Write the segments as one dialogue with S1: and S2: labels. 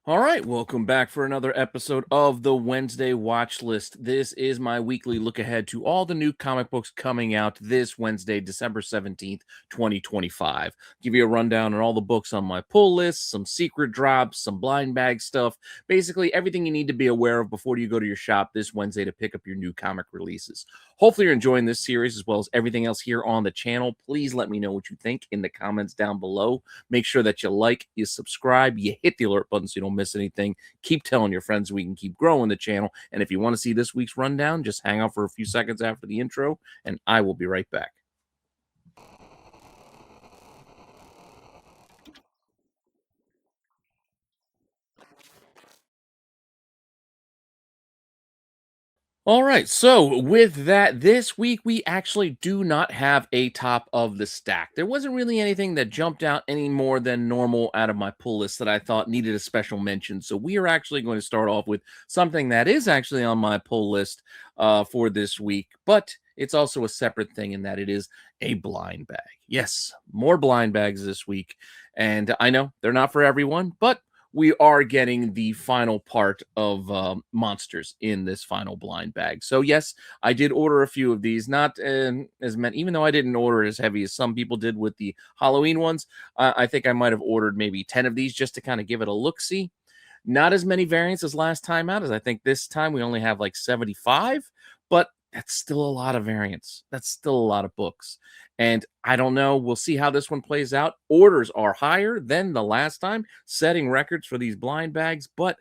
S1: All right, welcome back for another episode of the Wednesday Watch List. This is my weekly look ahead to all the new comic books coming out this Wednesday, December 17th, 2025. Give you a rundown on all the books on my pull list, some secret drops, some blind bag stuff, basically everything you need to be aware of before you go to your shop this Wednesday to pick up your new comic releases. Hopefully, you're enjoying this series as well as everything else here on the channel. Please let me know what you think in the comments down below. Make sure that you like, you subscribe, you hit the alert button so you don't miss anything. Keep telling your friends so we can keep growing the channel. And if you want to see this week's rundown, just hang out for a few seconds after the intro, and I will be right back. All right, so with that, this week we actually do not have a top of the stack. There wasn't really anything that jumped out any more than normal out of my pull list that I thought needed a special mention. So we are actually going to start off with something that is actually on my pull list for this week, but it's also a separate thing in that it is a blind bag. Yes, more blind bags this week. And I know they're not for everyone, but we are getting the final part of monsters in this final blind bag. So yes, I did order a few of these, not as many, even though I didn't order as heavy as some people did with the Halloween ones. I think I might have ordered maybe 10 of these just to kind of give it a look see. Not as many variants as last time out, as I think this time we only have like 75, but that's still a lot of variants. That's still a lot of books. And I don't know. We'll see how this one plays out. Orders are higher than the last time, setting records for these blind bags, but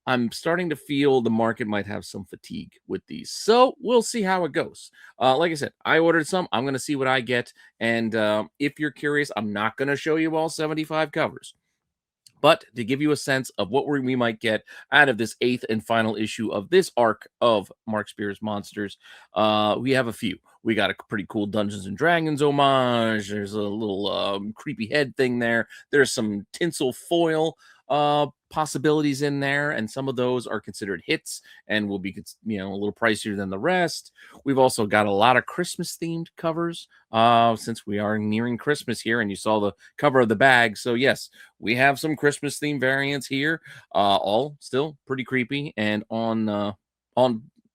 S1: I'm starting to feel the market might have some fatigue with these. So we'll see how it goes. Like I said, I ordered some. I'm going to see what I get. And if you're curious, I'm not going to show you all 75 covers. But to give you a sense of what we might get out of this eighth and final issue of this arc of Mark Spears Monsters, we have a few. We got a pretty cool Dungeons and Dragons homage. There's a little creepy head thing there. There's some tinsel foil possibilities in there, and some of those are considered hits and will be, a little pricier than the rest. We've also got a lot of Christmas themed covers since we are nearing Christmas here, and you saw the cover of the bag. So yes, we have some Christmas theme variants here, all still pretty creepy and on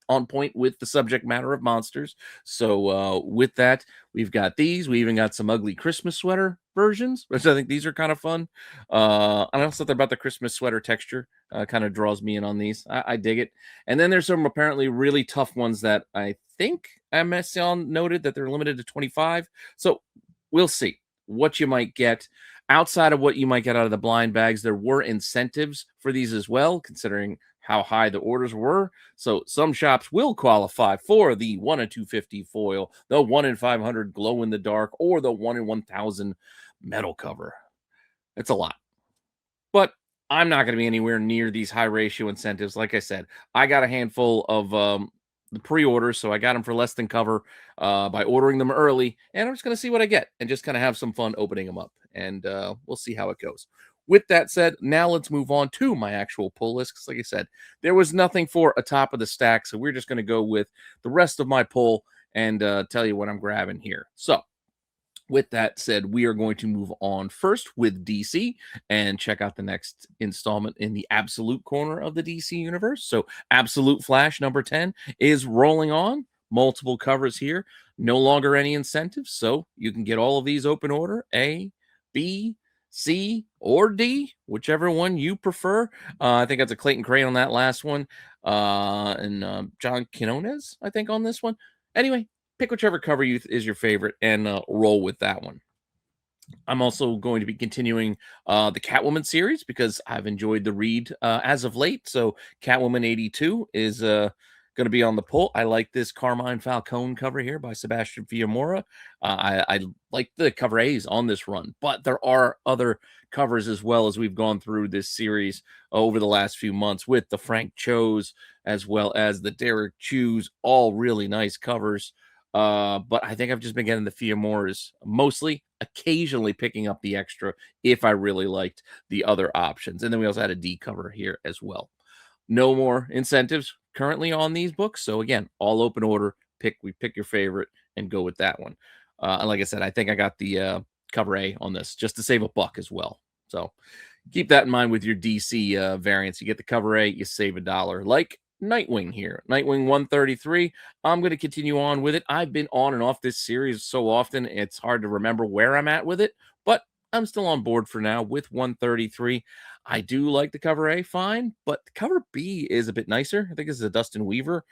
S1: on point with the subject matter of monsters. So with that, we've got these. We even got some ugly Christmas sweater versions, which I think these are kind of fun. I know something about the Christmas sweater texture kind of draws me in on these. I dig it. And then there's some apparently really tough ones that I think MSN noted that they're limited to 25. So we'll see what you might get. Outside of what you might get out of the blind bags, there were incentives for these as well, considering how high the orders were. So some shops will qualify for the 1 in 250 foil, the 1 in 500 glow in the dark, or the 1 in 1000 metal cover. It's a lot. But I'm not going to be anywhere near these high ratio incentives. Like I said, I got a handful of the pre-orders, so I got them for less than cover by ordering them early, and I'm just going to see what I get and just kind of have some fun opening them up, and we'll see how it goes. With that said, now let's move on to my actual pull list, because like I said, there was nothing for a top of the stack, so we're just going to go with the rest of my pull and tell you what I'm grabbing here. So with that said, we are going to move on first with DC and check out the next installment in the Absolute corner of the DC universe. So, Absolute Flash number 10 is rolling on. Multiple covers here, no longer any incentives. So, you can get all of these open order A, B, C, or D, whichever one you prefer. I think that's a Clayton Crane on that last one, and John Quinones, I think, on this one. Anyway, pick whichever cover is your favorite and roll with that one. I'm also going to be continuing the Catwoman series because I've enjoyed the read as of late. So Catwoman 82 is going to be on the pull. I like this Carmine Falcone cover here by Sebastian Fiamora. I like the cover A's on this run, but there are other covers as well as we've gone through this series over the last few months with the Frank Cho's as well as the Derek Chu's, all really nice covers. But I think I've just been getting the Fiamoras mostly, occasionally picking up the extra if I really liked the other options. And then we also had a D cover here as well. No more incentives currently on these books. So again, all open order. Pick your favorite and go with that one. And like I said, I think I got the cover A on this just to save a buck as well. So Keep that in mind with your DC variants. You get the cover A, you save $1. Like Nightwing here. Nightwing 133. I'm going to continue on with it. I've been on and off this series so often, it's hard to remember where I'm at with it, but I'm still on board for now with 133. I do like the cover A fine, but the cover B is a bit nicer. I think this is a Dustin Weaver.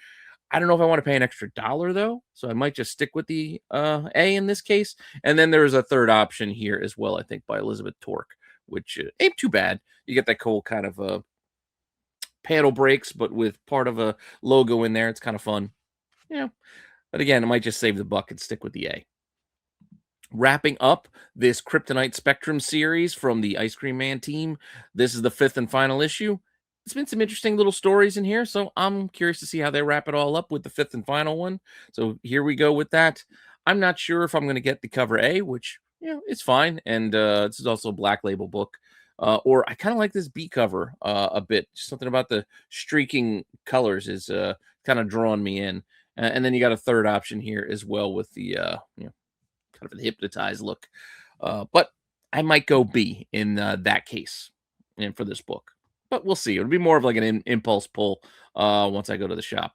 S1: I don't know if I want to pay an extra dollar though, so I might just stick with the A in this case. And then there's a third option here as well, I think, by Elizabeth Torque, which ain't too bad. You get that cool kind of panel breaks, but with part of a logo in there. It's kind of fun. Yeah, but again, I might just save the buck and stick with the A. Wrapping up this Kryptonite Spectrum series from the Ice Cream Man team. This is the 5th and final issue. It's been some interesting little stories in here, so I'm curious to see how they wrap it all up with the 5th and final one. So here we go with that. I'm not sure if I'm going to get the cover A, which, it's fine. And this is also a Black Label book. Or I kind of like this B cover a bit. Just something about the streaking colors is kind of drawing me in. And then you got a third option here as well with the kind of a hypnotized look. But I might go B in that case and for this book. But we'll see. It'll be more of like an impulse pull once I go to the shop.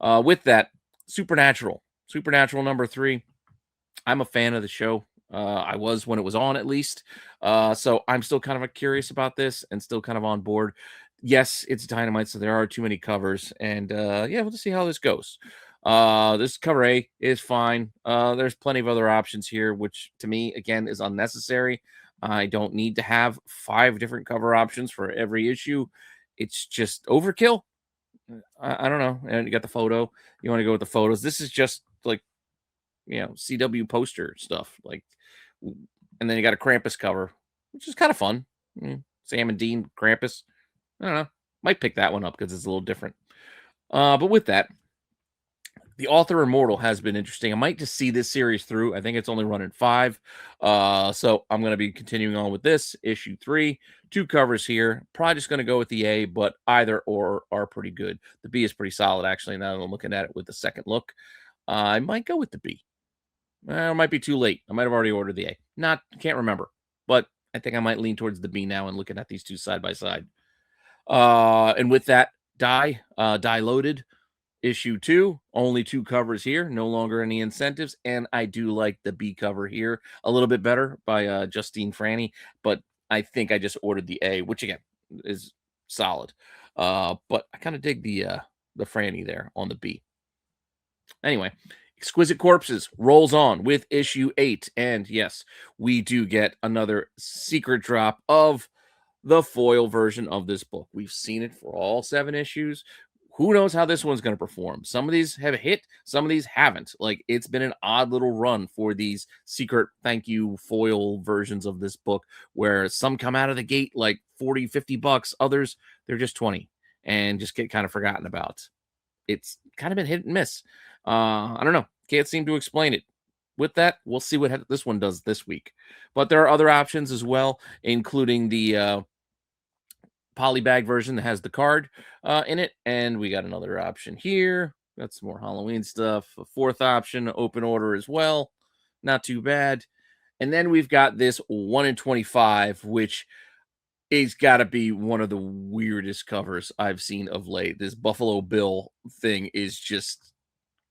S1: With that, Supernatural. Supernatural number 3. I'm a fan of the show. I was when it was on, at least. So I'm still kind of curious about this and still kind of on board. Yes, it's Dynamite, so there are too many covers. And we'll just see how this goes. This cover A is fine. There's plenty of other options here, which to me, again, is unnecessary. I don't need to have 5 different cover options for every issue. It's just overkill. I don't know. And you got the photo. You want to go with the photos. This is just like, CW poster stuff. Like, and then you got a Krampus cover, which is kind of fun. Sam and Dean Krampus. I don't know. Might pick that one up because it's a little different. But with that, the Author Immortal has been interesting. I might just see this series through. I think it's only running 5. So I'm going to be continuing on with this issue 3. 2 covers here. Probably just going to go with the A, but either or are pretty good. The B is pretty solid, actually, now that I'm looking at it with the second look. I might go with the B. It might be too late. I might have already ordered the A. Can't remember. But I think I might lean towards the B now and looking at these two side by side. And with that, Die Loaded. Issue 2, only 2 covers here, no longer any incentives, and I do like the B cover here a little bit better by Justine Franny, but I think I just ordered the A, which again is solid. But I kind of dig the Franny there on the B. Anyway, Exquisite Corpses rolls on with issue 8, and yes, we do get another secret drop of the foil version of this book. We've seen it for all 7 issues. Who knows how this one's going to perform? Some of these have hit, some of these haven't. Like, it's been an odd little run for these secret thank you foil versions of this book, where some come out of the gate like 40, 50 bucks. Others, they're just 20 and just get kind of forgotten about. It's kind of been hit and miss. I don't know. Can't seem to explain it. With that, we'll see what this one does this week. But there are other options as well, including the polybag version that has the card in it, and we got another option here. Got some more Halloween stuff. A 4th option, open order as well. Not too bad. And then we've got this 1 in 25, which is got to be one of the weirdest covers I've seen of late. This Buffalo Bill thing is just,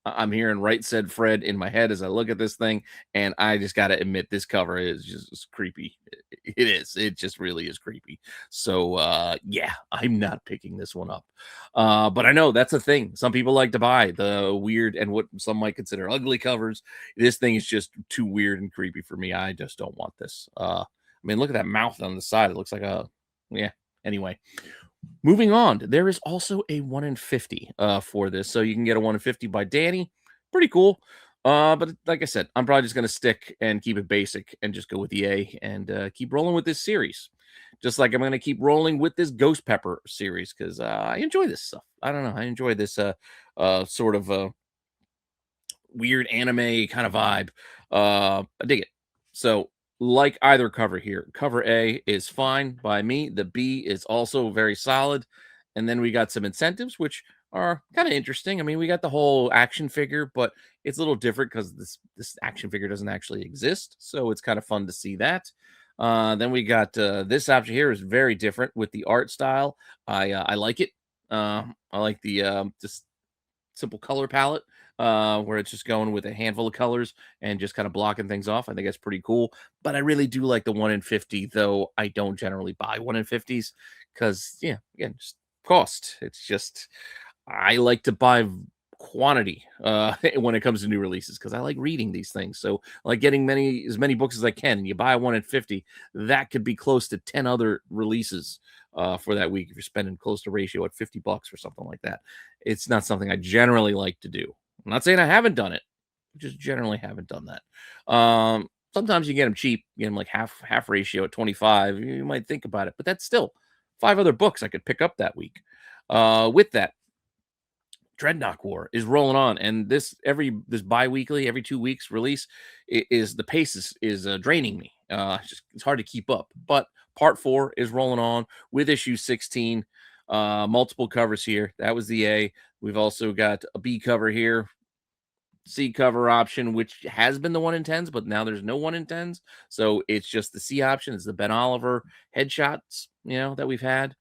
S1: I'm hearing Right Said Fred in my head as I look at this thing, and I just got to admit this cover is just creepy. It is. It just really is creepy. So, I'm not picking this one up. But I know that's a thing. Some people like to buy the weird and what some might consider ugly covers. This thing is just too weird and creepy for me. I just don't want this. I mean, look at that mouth on the side. It looks like anyway. Moving on, there is also a 1 in 50 for this. So you can get a 1 in 50 by Danny. Pretty cool. But like I said, I'm probably just going to stick and keep it basic and just go with the A and keep rolling with this series. Just like I'm going to keep rolling with this Ghost Pepper series because I enjoy this stuff. I don't know. I enjoy this sort of weird anime kind of vibe. I dig it. So like either cover here, cover A is fine by me. The B is also very solid. And then we got some incentives, which are kind of interesting. I mean, we got the whole action figure, but it's a little different because this action figure doesn't actually exist. So it's kind of fun to see that. Then we got this option here is very different with the art style. I like it. I like the just simple color palette, where it's just going with a handful of colors and just kind of blocking things off. I think that's pretty cool. But I really do like the 1 in 50, though I don't generally buy 1 in 50s because, yeah, again, just cost. It's just I like to buy quantity when it comes to new releases because I like reading these things. So I like getting as many books as I can. And you buy 1 in 50, that could be close to 10 other releases for that week if you're spending close to ratio at $50 or something like that. It's not something I generally like to do. I'm not saying I haven't done it, just generally haven't done that. Sometimes you get them cheap, you get them like half ratio at 25. You might think about it, but that's still 5 other books I could pick up that week. With that, Dreadnought War is rolling on, and this bi-weekly, every 2 weeks release is the pace is draining me. It's hard to keep up. But part 4 is rolling on with issue 16. Multiple covers here. That was the A. We've also got a B cover here, C cover option, which has been the 1 in 10s, but now there's no 1 in 10s. So it's just the C option. It's the Ben Oliver headshots, that we've had.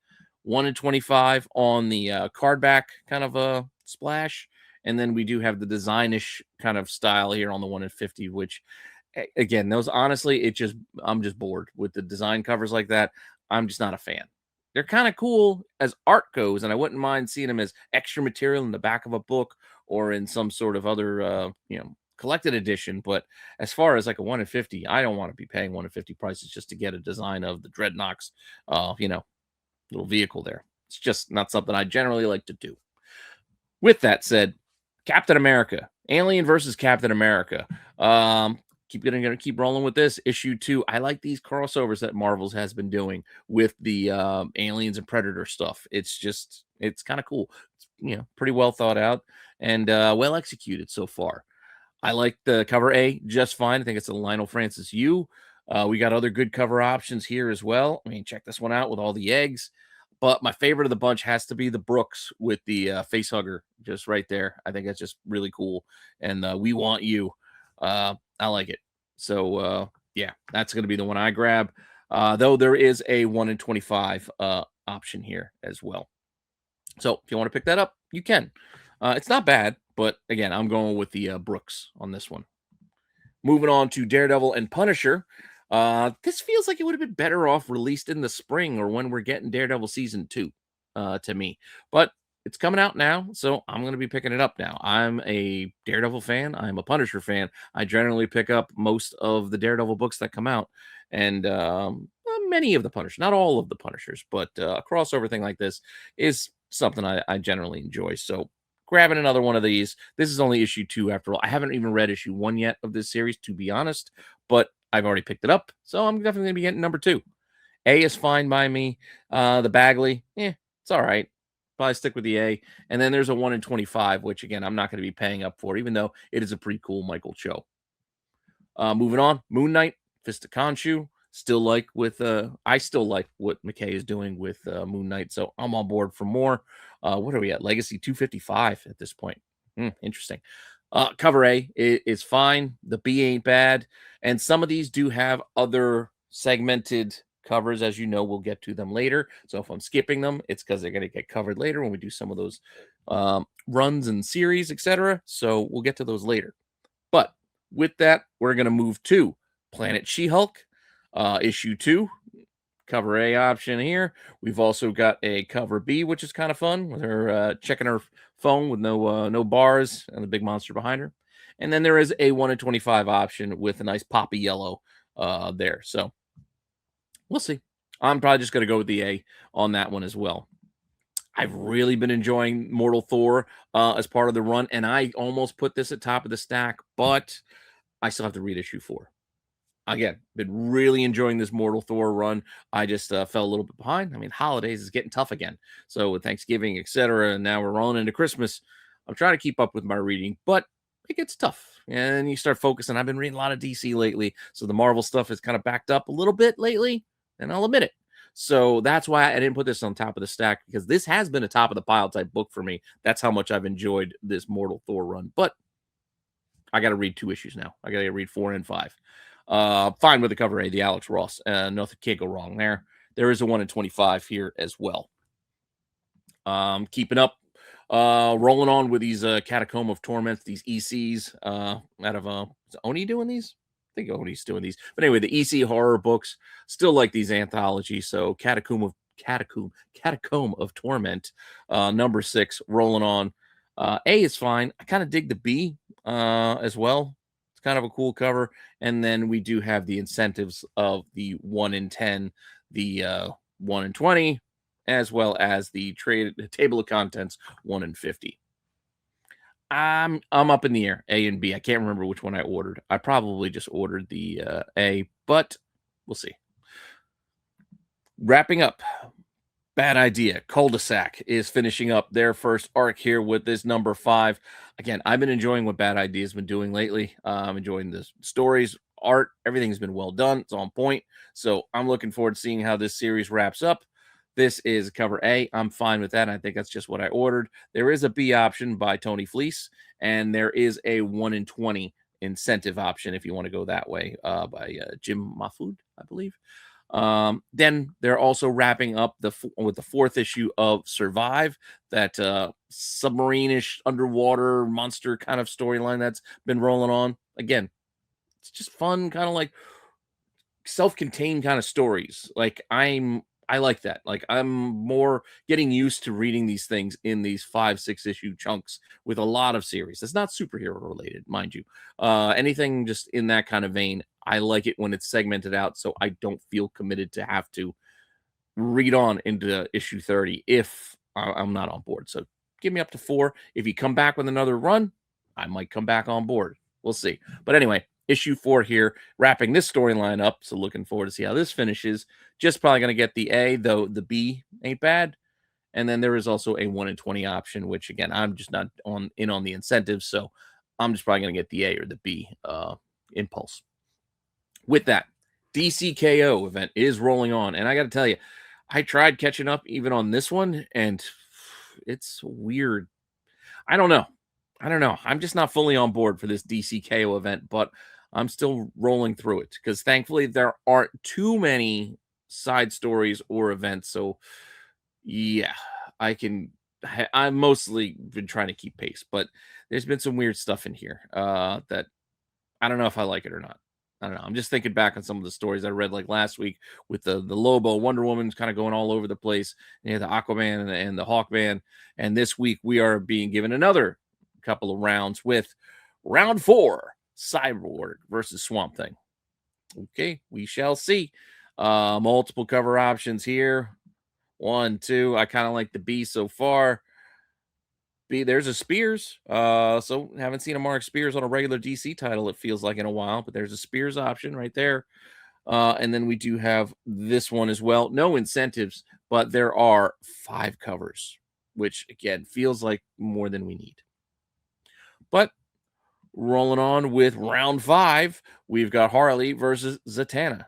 S1: 1 in 25 on the card back kind of a splash. And then we do have the designish kind of style here on the 1 in 50, which again, those honestly, I'm just bored with the design covers like that. I'm just not a fan. They're kind of cool as art goes, and I wouldn't mind seeing them as extra material in the back of a book or in some sort of other collected edition. But as far as like a 1 in 50, I don't want to be paying 1 in 50 prices just to get a design of the Dreadnoks little vehicle there. It's just not something I generally like to do. With that said, Captain America, Alien versus Captain America. Gonna keep rolling with this issue 2. I like these crossovers that Marvel's has been doing with the Aliens and Predator stuff. It's kind of cool. It's, pretty well thought out and well executed so far. I like the cover A just fine. I think it's a Lionel Francis U. We got other good cover options here as well. I mean, check this one out with all the eggs. But my favorite of the bunch has to be the Brooks with the face hugger just right there. I think that's just really cool. And we want you. I like it. So, yeah, that's going to be the one I grab. Though there is a 1 in 25 option here as well. So if you want to pick that up, you can. It's not bad. But again, I'm going with the Brooks on this one. Moving on to Daredevil and Punisher. This feels like it would have been better off released in the spring or when we're getting Daredevil season 2 to me. But it's coming out now, so I'm going to be picking it up now. I'm a Daredevil fan. I'm a Punisher fan. I generally pick up most of the Daredevil books that come out. And many of the Punishers, not all of the Punishers, but a crossover thing like this is something I generally enjoy. So grabbing another one of these. This is only issue 2 after all. I haven't even read issue 1 yet of this series, to be honest, but I've already picked it up, so I'm definitely going to be getting number 2. A is fine by me. The Bagley, it's all right. Probably stick with the A. And then there's a 1 in 25, which, again, I'm not going to be paying up for, even though it is a pretty cool Michael Cho. Moving on, Moon Knight, Fist of Khonshu. I still like what McKay is doing with Moon Knight, so I'm on board for more. What are we at? Legacy 255 at this point. Interesting. Cover A is fine. The B ain't bad. And some of these do have other segmented covers. As you know, we'll get to them later. So if I'm skipping them, it's because they're going to get covered later when we do some of those runs and series, etc. So we'll get to those later. But with that, we're going to move to Planet She-Hulk, issue 2. Cover A option here. We've also got a cover B, which is kind of fun with her checking her phone with no bars and the big monster behind her. And then there is a 1 in 25 option with a nice poppy yellow there. So we'll see. I'm probably just going to go with the A on that one as well. I've really been enjoying Mortal Thor as part of the run, and I almost put this at top of the stack, but I still have to read issue 4. Again, been really enjoying this Mortal Thor run. I just fell a little bit behind. I mean, holidays is getting tough again. So with Thanksgiving, etc., and now we're rolling into Christmas, I'm trying to keep up with my reading, but it gets tough. And you start focusing. I've been reading a lot of DC lately, so the Marvel stuff is kind of backed up a little bit lately, and I'll admit it. So that's why I didn't put this on top of the stack, because this has been a top of the pile type book for me. That's how much I've enjoyed this Mortal Thor run. But I got to read 2 issues now. I got to read 4 and 5. Fine with the cover A, the Alex Ross. Nothing, can't go wrong there. There is a 1 in 25 here as well. Keeping up, rolling on with these Catacomb of Torments, these ECs out of is Oni doing these? I think Oni's doing these. But anyway, the EC horror books, still like these anthologies. So Catacomb of Torment, number 6, rolling on. A is fine. I kind of dig the B as well. It's kind of a cool cover. And then we do have the incentives of the 1 in 10, the 1 in 20, as well as the table of contents 1 in 50. I'm up in the air, A and B. I can't remember which one I ordered. I probably just ordered the A, but we'll see. Wrapping up, Bad Idea. Cul-de-sac is finishing up their first arc here with this number 5. Again, I've been enjoying what Bad Idea's been doing lately. I'm enjoying the stories, art, everything's been well done. It's on point. So I'm looking forward to seeing how this series wraps up. This is cover A. I'm fine with that. I think that's just what I ordered. There is a B option by Tony Fleece, and there is a 1 in 20 incentive option if you want to go that way by Jim Mahfood, I believe. Then they're also wrapping up with the 4th issue of Survive, that submarine-ish underwater monster kind of storyline that's been rolling on. Again, it's just fun, kind of like self-contained kind of stories. Like I like that. Like I'm more getting used to reading these things in these 5-6 issue chunks with a lot of series. It's not superhero related, mind you. Anything just in that kind of vein. I like it when it's segmented out, so I don't feel committed to have to read on into issue 30 if I'm not on board. So give me up to 4. If you come back with another run, I might come back on board. We'll see. But anyway, issue 4 here, wrapping this storyline up. So looking forward to see how this finishes. Just probably going to get the A, though the B ain't bad. And then there is also a 1 in 20 option, which again, I'm just not on the incentives. So I'm just probably going to get the A or the B impulse. With that, DCKO event is rolling on. And I got to tell you, I tried catching up even on this one, and it's weird. I don't know. I'm just not fully on board for this DCKO event, but I'm still rolling through it because thankfully there aren't too many side stories or events. So yeah, I've mostly been trying to keep pace, but there's been some weird stuff in here that I don't know if I like it or not. I don't know. I'm just thinking back on some of the stories I read like last week with the Lobo, Wonder Woman's kind of going all over the place, and the Aquaman and the Hawkman. And this week we are being given another couple of rounds with round 4, Cyborg versus Swamp Thing. Okay, we shall see. Multiple cover options here. 1, 2. I kind of like the B so far. B, there's a Spears. So haven't seen a Mark Spears on a regular DC title, it feels like, in a while, but there's a Spears option right there. And then we do have this one as well. No incentives, but there are 5 covers, which again feels like more than we need. But rolling on with round 5, we've got Harley versus Zatanna.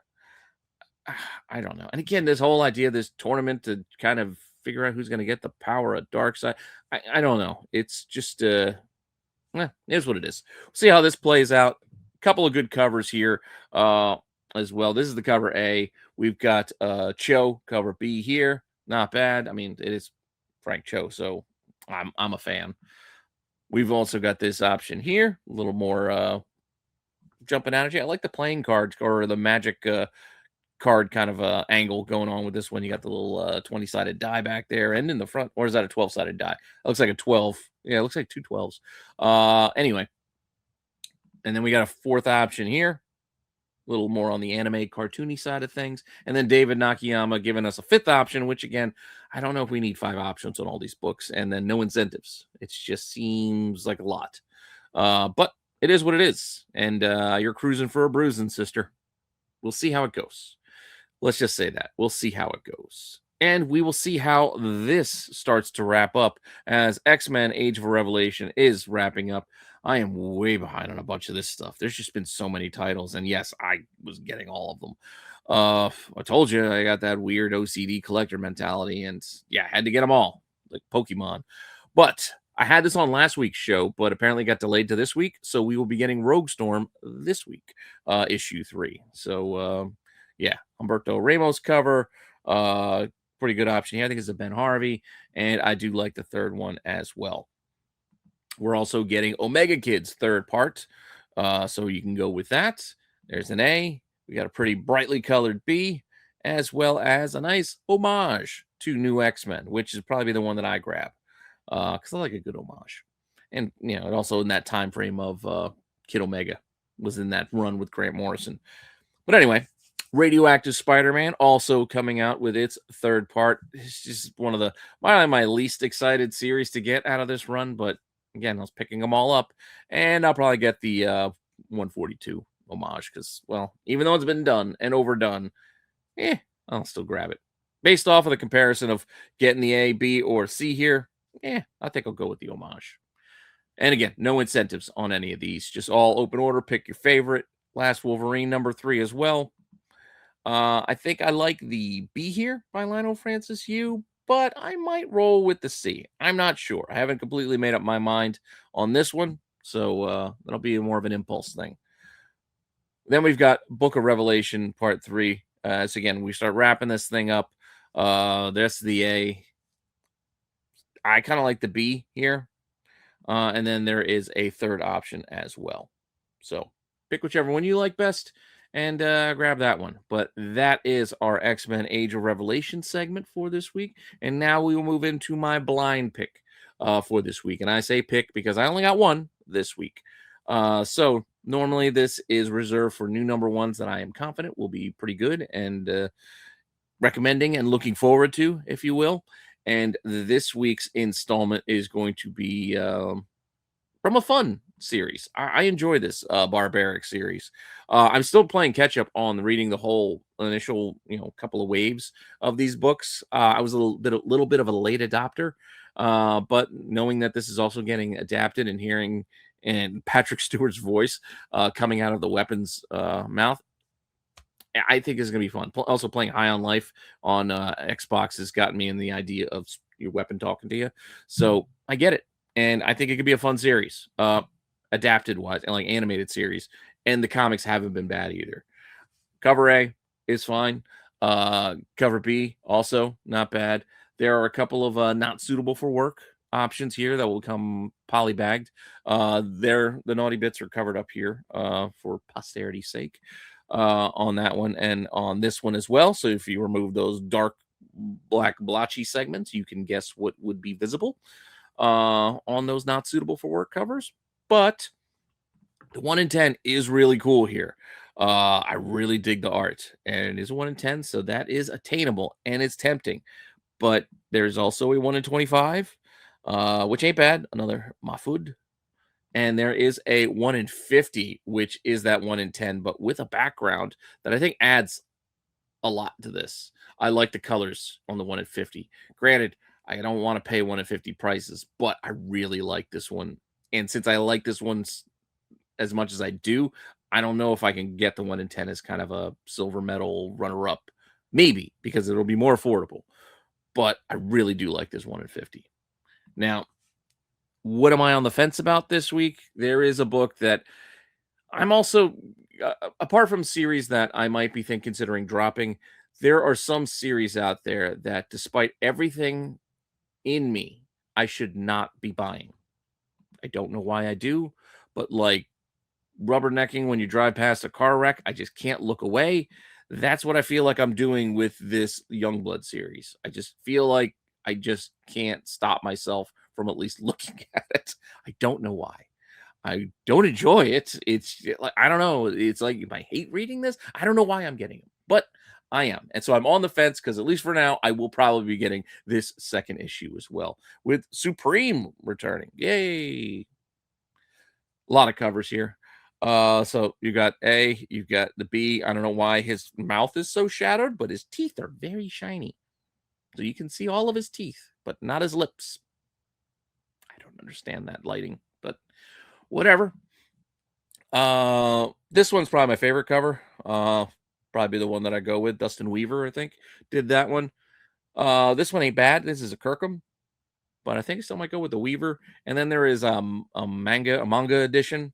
S1: I don't know. And again, this whole idea of this tournament to kind of figure out who's going to get the power of Darkseid, I don't know. It's just it is what it is. See how this plays out. A couple of good covers here as well. This is the cover A. We've got Cho cover B here. Not bad. I mean, it is Frank Cho, so I'm a fan. We've also got this option here, a little more jumping out at you. I like the playing cards or the magic card kind of angle going on with this one. You got the little 20-sided die back there and in the front. Or is that a 12-sided die? It looks like a 12. Yeah, it looks like 2 12s. Anyway, and then we got a 4th option here. A little more on the anime cartoony side of things. And then David Nakayama giving us a 5th option, which again, I don't know if we need 5 options on all these books. And then no incentives. It just seems like a lot. But it is what it is. And you're cruising for a bruising, sister. We'll see how it goes. Let's just say that. We'll see how it goes. And we will see how this starts to wrap up as X-Men Age of Revelation is wrapping up. I am way behind on a bunch of this stuff. There's just been so many titles. And yes, I was getting all of them. I told you I got that weird OCD collector mentality. And yeah, I had to get them all, like Pokemon. But I had this on last week's show, but apparently got delayed to this week. So we will be getting Rogue Storm this week, issue 3. So yeah, Humberto Ramos cover. Pretty good option here. I think it's a Ben Harvey, and I do like the third one as well. We're also getting Omega Kids third part, so you can go with that. There's an A. We got a pretty brightly colored B, as well as a nice homage to New X-Men, which is probably the one that I grab because I like a good homage. And and also in that time frame of Kid Omega was in that run with Grant Morrison. But anyway, Radioactive Spider-Man also coming out with its third part. It's just one of my least excited series to get out of this run, but again, I was picking them all up, and I'll probably get the 142 homage because, well, even though it's been done and overdone, I'll still grab it. Based off of the comparison of getting the A, B, or C here, I think I'll go with the homage. And again, no incentives on any of these, just all open order. Pick your favorite. Last Wolverine number 3 as well. I think I like the B here by Lionel Francis Yu, but I might roll with the C. I'm not sure. I haven't completely made up my mind on this one, so that'll be more of an impulse thing. Then we've got Book of Revelation Part 3. So again, we start wrapping this thing up. There's the A. I kind of like the B here. And then there is a third option as well. So pick whichever one you like best and grab that one. But that is our X-Men Age of Revelation segment for this week. And now we will move into my blind pick for this week. And I say pick because I only got one this week. So normally this is reserved for new number ones that I am confident will be pretty good and recommending and looking forward to, if you will. And this week's installment is going to be from a fun series. I enjoy this barbaric series. I'm still playing catch up on reading the whole initial, couple of waves of these books. I was a little bit of a late adopter, but knowing that this is also getting adapted and hearing and Patrick Stewart's voice coming out of the weapon's mouth, I think is going to be fun. Also, playing High on Life on Xbox has gotten me in the idea of your weapon talking to you. So I get it. And I think it could be a fun series, adapted wise, and like animated series. And the comics haven't been bad either. Cover A is fine. Cover B also not bad. There are a couple of not suitable for work options here that will come polybagged. The naughty bits are covered up here for posterity's sake on that one and on this one as well. So if you remove those dark black blotchy segments, you can guess what would be visible on those not suitable for work covers. But the 1 in 10 is really cool here. I really dig the art, and it is a 1 in 10, so that is attainable and it's tempting. But there's also a 1 in 25, which ain't bad. Another Mahfoud. And there is a 1 in 50, which is that 1 in 10, but with a background that I think adds a lot to this. I like the colors on the 1 in 50. Granted, I don't want to pay 1 in 50 prices, but I really like this one. And since I like this one as much as I do, I don't know if I can get the 1 in 10 as kind of a silver medal runner up. Maybe because it'll be more affordable. But I really do like this 1 in 50. Now, what am I on the fence about this week? There is a book that I'm also, apart from series that I might be considering dropping, there are some series out there that, despite everything in me, I should not be buying. I don't know why I do, but like rubbernecking when you drive past a car wreck, I just can't look away. That's what I feel like I'm doing with this Youngblood series. I just feel like I just can't stop myself from at least looking at it. I don't know why. I don't enjoy it. It's like, I don't know. It's like, if I hate reading this, I don't know why I'm getting it, but I am. And so I'm on the fence because, at least for now, I will probably be getting this second issue as well, with Supreme returning. Yay. A lot of covers here. So you got A, you've got the B. I don't know why his mouth is so shadowed, but his teeth are very shiny. So you can see all of his teeth, but not his lips. I don't understand that lighting, but whatever. This one's probably my favorite cover. Probably the one that I go with. Dustin Weaver, I think, did that one. This one ain't bad. This is a Kirkham, but I think I still might go with the Weaver. And then there is a manga edition.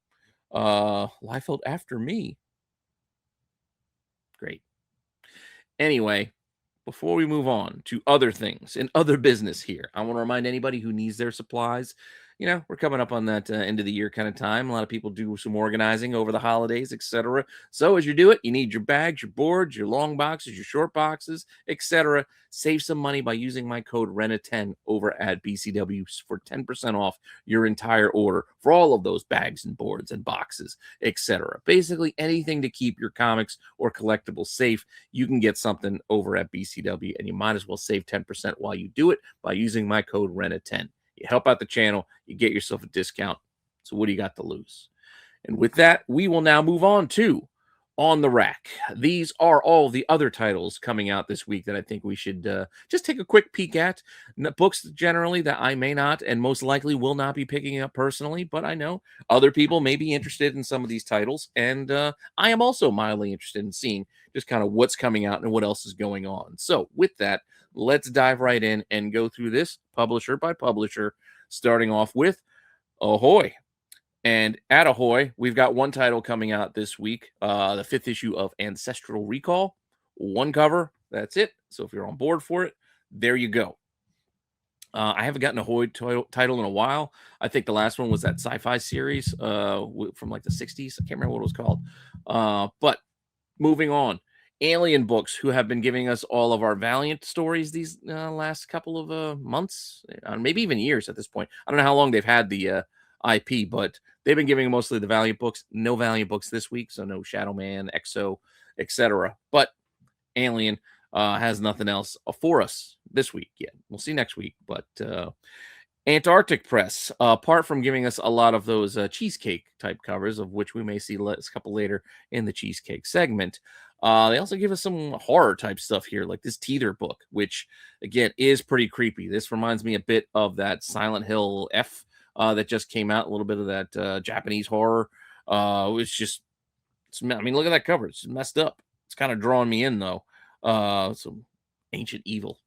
S1: Liefeld After Me. Great. Anyway, before we move on to other things and other business here, I want to remind anybody who needs their supplies. We're coming up on that end of the year kind of time. A lot of people do some organizing over the holidays, etc. So as you do it, you need your bags, your boards, your long boxes, your short boxes, etc. Save some money by using my code RENA10 over at BCW for 10% off your entire order for all of those bags and boards and boxes, etc. Basically anything to keep your comics or collectibles safe. You can get something over at BCW, and you might as well save 10% while you do it by using my code RENA10. You help out the channel, you get yourself a discount. So what do you got to lose? And with that, we will now move on to On the Rack. These are all the other titles coming out this week that I think we should just take a quick peek at. Books generally that I may not and most likely will not be picking up personally, but I know other people may be interested in some of these titles. And I am also mildly interested in seeing just kind of what's coming out and what else is going on. So with that, let's dive right in and go through this publisher by publisher, starting off with Ahoy. And at Ahoy, we've got one title coming out this week, the 5th issue of Ancestral Recall. One cover, that's it. So if you're on board for it, there you go. I haven't gotten a Ahoy title in a while. I think the last one was that sci-fi series from like the 60s. I can't remember what it was called. But moving on. Alien Books, who have been giving us all of our Valiant stories these last couple of months, maybe even years at this point. I don't know how long they've had the IP, but they've been giving mostly the Valiant books. No Valiant books this week, so no Shadow Man, Exo, etc. But Alien has nothing else for us this week yet. We'll see next week. But Antarctic Press, apart from giving us a lot of those Cheesecake type covers, of which we may see a couple later in the Cheesecake segment, they also give us some horror type stuff here, like this Teeter book, which again is pretty creepy. This reminds me a bit of that Silent Hill F that just came out, a little bit of that Japanese horror. Look at that cover. It's messed up. It's kind of drawing me in, though. Some ancient evil.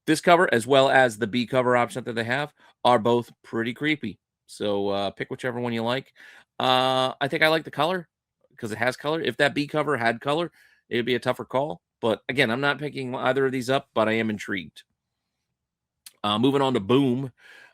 S1: This cover, as well as the B cover option that they have, are both pretty creepy. So pick whichever one you like. I think I like the color because it has color. If that B cover had color, it would be a tougher call. But again, I'm not picking either of these up, but I am intrigued. Moving on to Boom.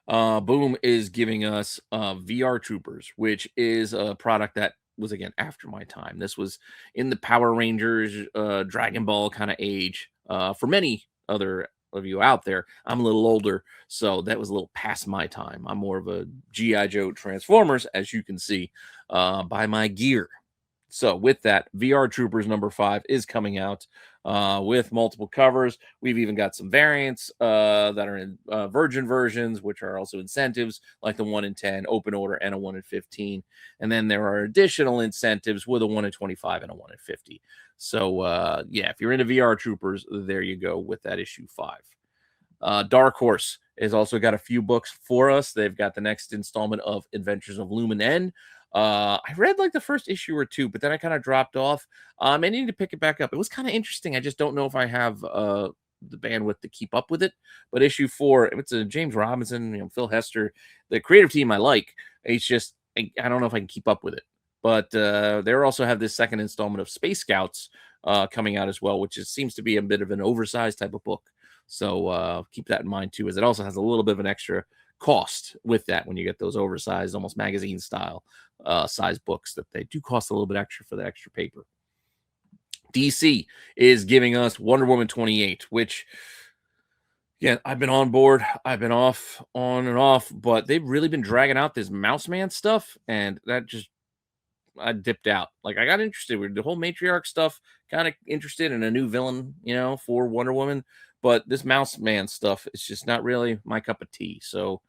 S1: Boom is giving us VR Troopers, which is a product that was, again, after my time. This was in the Power Rangers, Dragon Ball kind of age. For many other of you out there, I'm a little older, so that was a little past my time. I'm more of a G.I. Joe Transformers, as you can see by my gear. So with that, VR Troopers number 5 is coming out with multiple covers. We've even got some variants that are in virgin versions, which are also incentives, like the 1 in 10 open order and a 1 in 15. And then there are additional incentives with a 1 in 25 and a 1 in 50. So yeah, if you're into VR Troopers, there you go with that issue 5. Dark Horse has also got a few books for us. They've got the next installment of Adventures of Lumen N. I read like the first issue or two, but then I kind of dropped off. I need to pick it back up. It was kind of interesting. I just don't know if I have the bandwidth to keep up with it. But issue 4, it's a James Robinson, Phil Hester, the creative team I like. It's just I don't know if I can keep up with it. But they also have this second installment of Space Scouts coming out as well, which seems to be a bit of an oversized type of book. So keep that in mind too, as it also has a little bit of an extra cost with that when you get those oversized, almost magazine style size books, that they do cost a little bit extra for the extra paper. DC is giving us Wonder Woman 28, which, yeah, I've been on board, I've been off, on and off, but they've really been dragging out this Mouse Man stuff, and that just, I dipped out. Like, I got interested with the whole matriarch stuff, kind of interested in a new villain, for Wonder Woman, but this Mouse Man stuff is just not really my cup of tea. So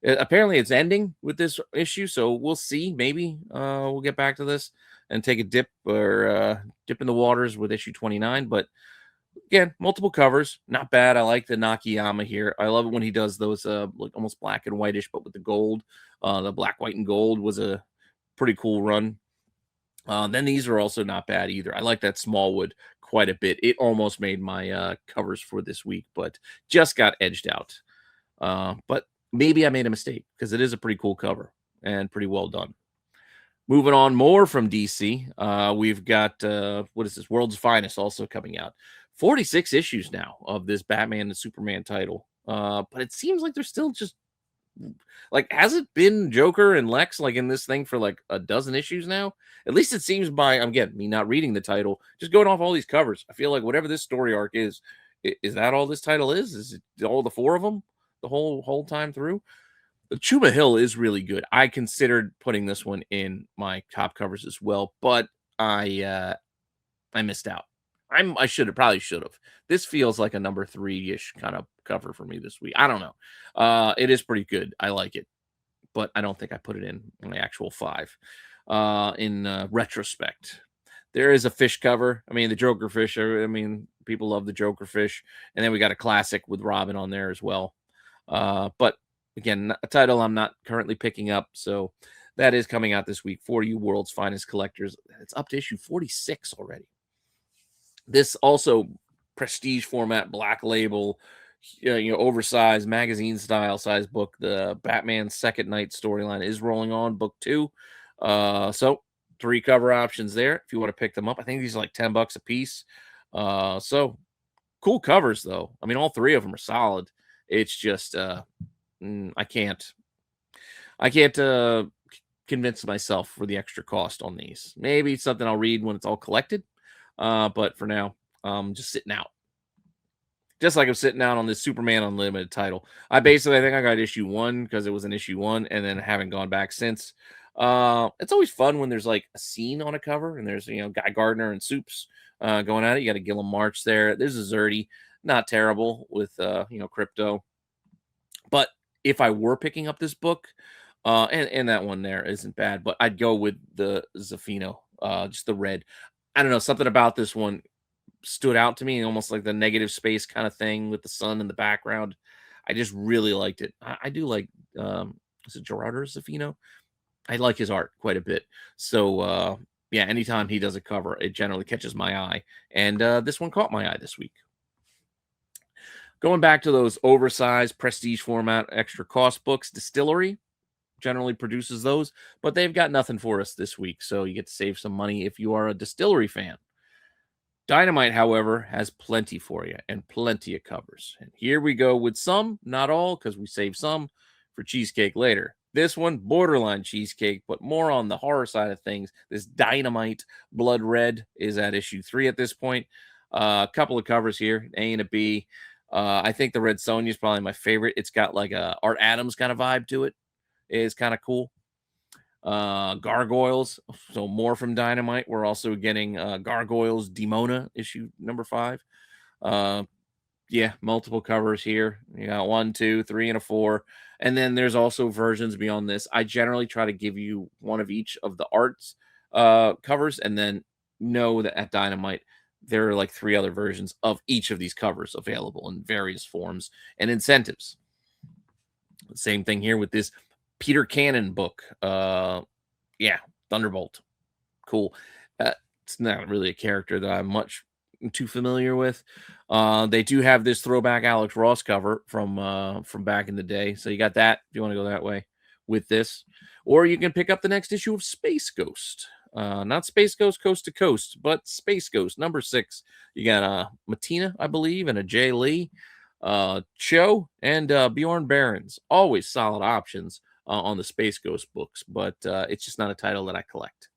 S1: apparently it's ending with this issue, so we'll see. Maybe we'll get back to this and take a dip or dip in the waters with issue 29. But again, multiple covers, not bad. I like the Nakayama here. I love it when he does those like almost black and whitish, but with the gold. The black, white, and gold was a pretty cool run. Then these are also not bad either. I like that Smallwood quite a bit. It almost made my covers for this week, but just got edged out. But maybe I made a mistake because it is a pretty cool cover and pretty well done. Moving on, more from DC. We've got what is this? World's Finest also coming out. 46 issues now of this Batman and Superman title. But it seems like they're still just like, has it been Joker and Lex like in this thing for like a dozen issues now? At least it seems by, again, me not reading the title, just going off all these covers. I feel like whatever this story arc is that all this title is? Is it all the four of them the whole time through? The Chuma Hill is really good. I considered putting this one in my top covers as well, but I missed out. I should have. This feels like a number 3-ish kind of cover for me this week. I don't know. It is pretty good. I like it, but I don't think I put it in my actual 5. In retrospect, there is a fish cover. I mean, the Joker fish. I mean, people love the Joker fish, and then we got a classic with Robin on there as well. But again, a title I'm not currently picking up, so that is coming out this week for you, World's Finest collectors. It's up to issue 46 already. This also prestige format, black label, oversized magazine style size book. The Batman Second Night storyline is rolling on, book 2. So 3 cover options there if you want to pick them up. I think these are like $10 a piece. So cool covers though. I mean, all 3 of them are solid. It's just I can't convince myself for the extra cost on these. Maybe it's something I'll read when it's all collected. But for now, just sitting out. Just like I'm sitting out on this Superman Unlimited title. I think I got issue 1 because it was an issue 1, and then haven't gone back since. It's always fun when there's like a scene on a cover, and there's Guy Gardner and Soups going at it. You got a Gillum March there. There's a Zerdy, not terrible with Crypto. But if I were picking up this book, and that one there isn't bad, but I'd go with the Zafino, just the red. I don't know, something about this one stood out to me, almost like the negative space kind of thing with the sun in the background. I just really liked it. I do like, is it Gerardo Zafino? I like his art quite a bit. So, yeah, anytime he does a cover, it generally catches my eye. And this one caught my eye this week. Going back to those oversized prestige format extra cost books, Distillery generally produces those, but they've got nothing for us this week, so you get to save some money if you are a Distillery fan. Dynamite, however, has plenty for you and plenty of covers. And here we go with some, not all, because we save some for Cheesecake later. This one, borderline Cheesecake, but more on the horror side of things. This Dynamite Blood Red is at issue 3 at this point. A couple of covers here, A and a B. I think the Red Sonja is probably my favorite. It's got like a Art Adams kind of vibe to it. Is kind of cool. Gargoyles, so more from Dynamite. We're also getting Gargoyles Demona issue number 5. Yeah, multiple covers here. You got 1, 2, 3, and a 4. And then there's also versions beyond this. I generally try to give you one of each of the arts covers, and then know that at Dynamite there are like 3 other versions of each of these covers available in various forms and incentives. Same thing here with this Peter Cannon book. Yeah, Thunderbolt. Cool. It's not really a character that I'm much too familiar with. They do have this throwback Alex Ross cover from back in the day. So you got that if you want to go that way with this. Or you can pick up the next issue of Space Ghost. Not Space Ghost Coast to Coast, but Space Ghost number 6. You got Matina, I believe, and a Jay Lee, Cho, and Bjorn Barons. Always solid options on the Space Ghost books, but it's just not a title that I collect.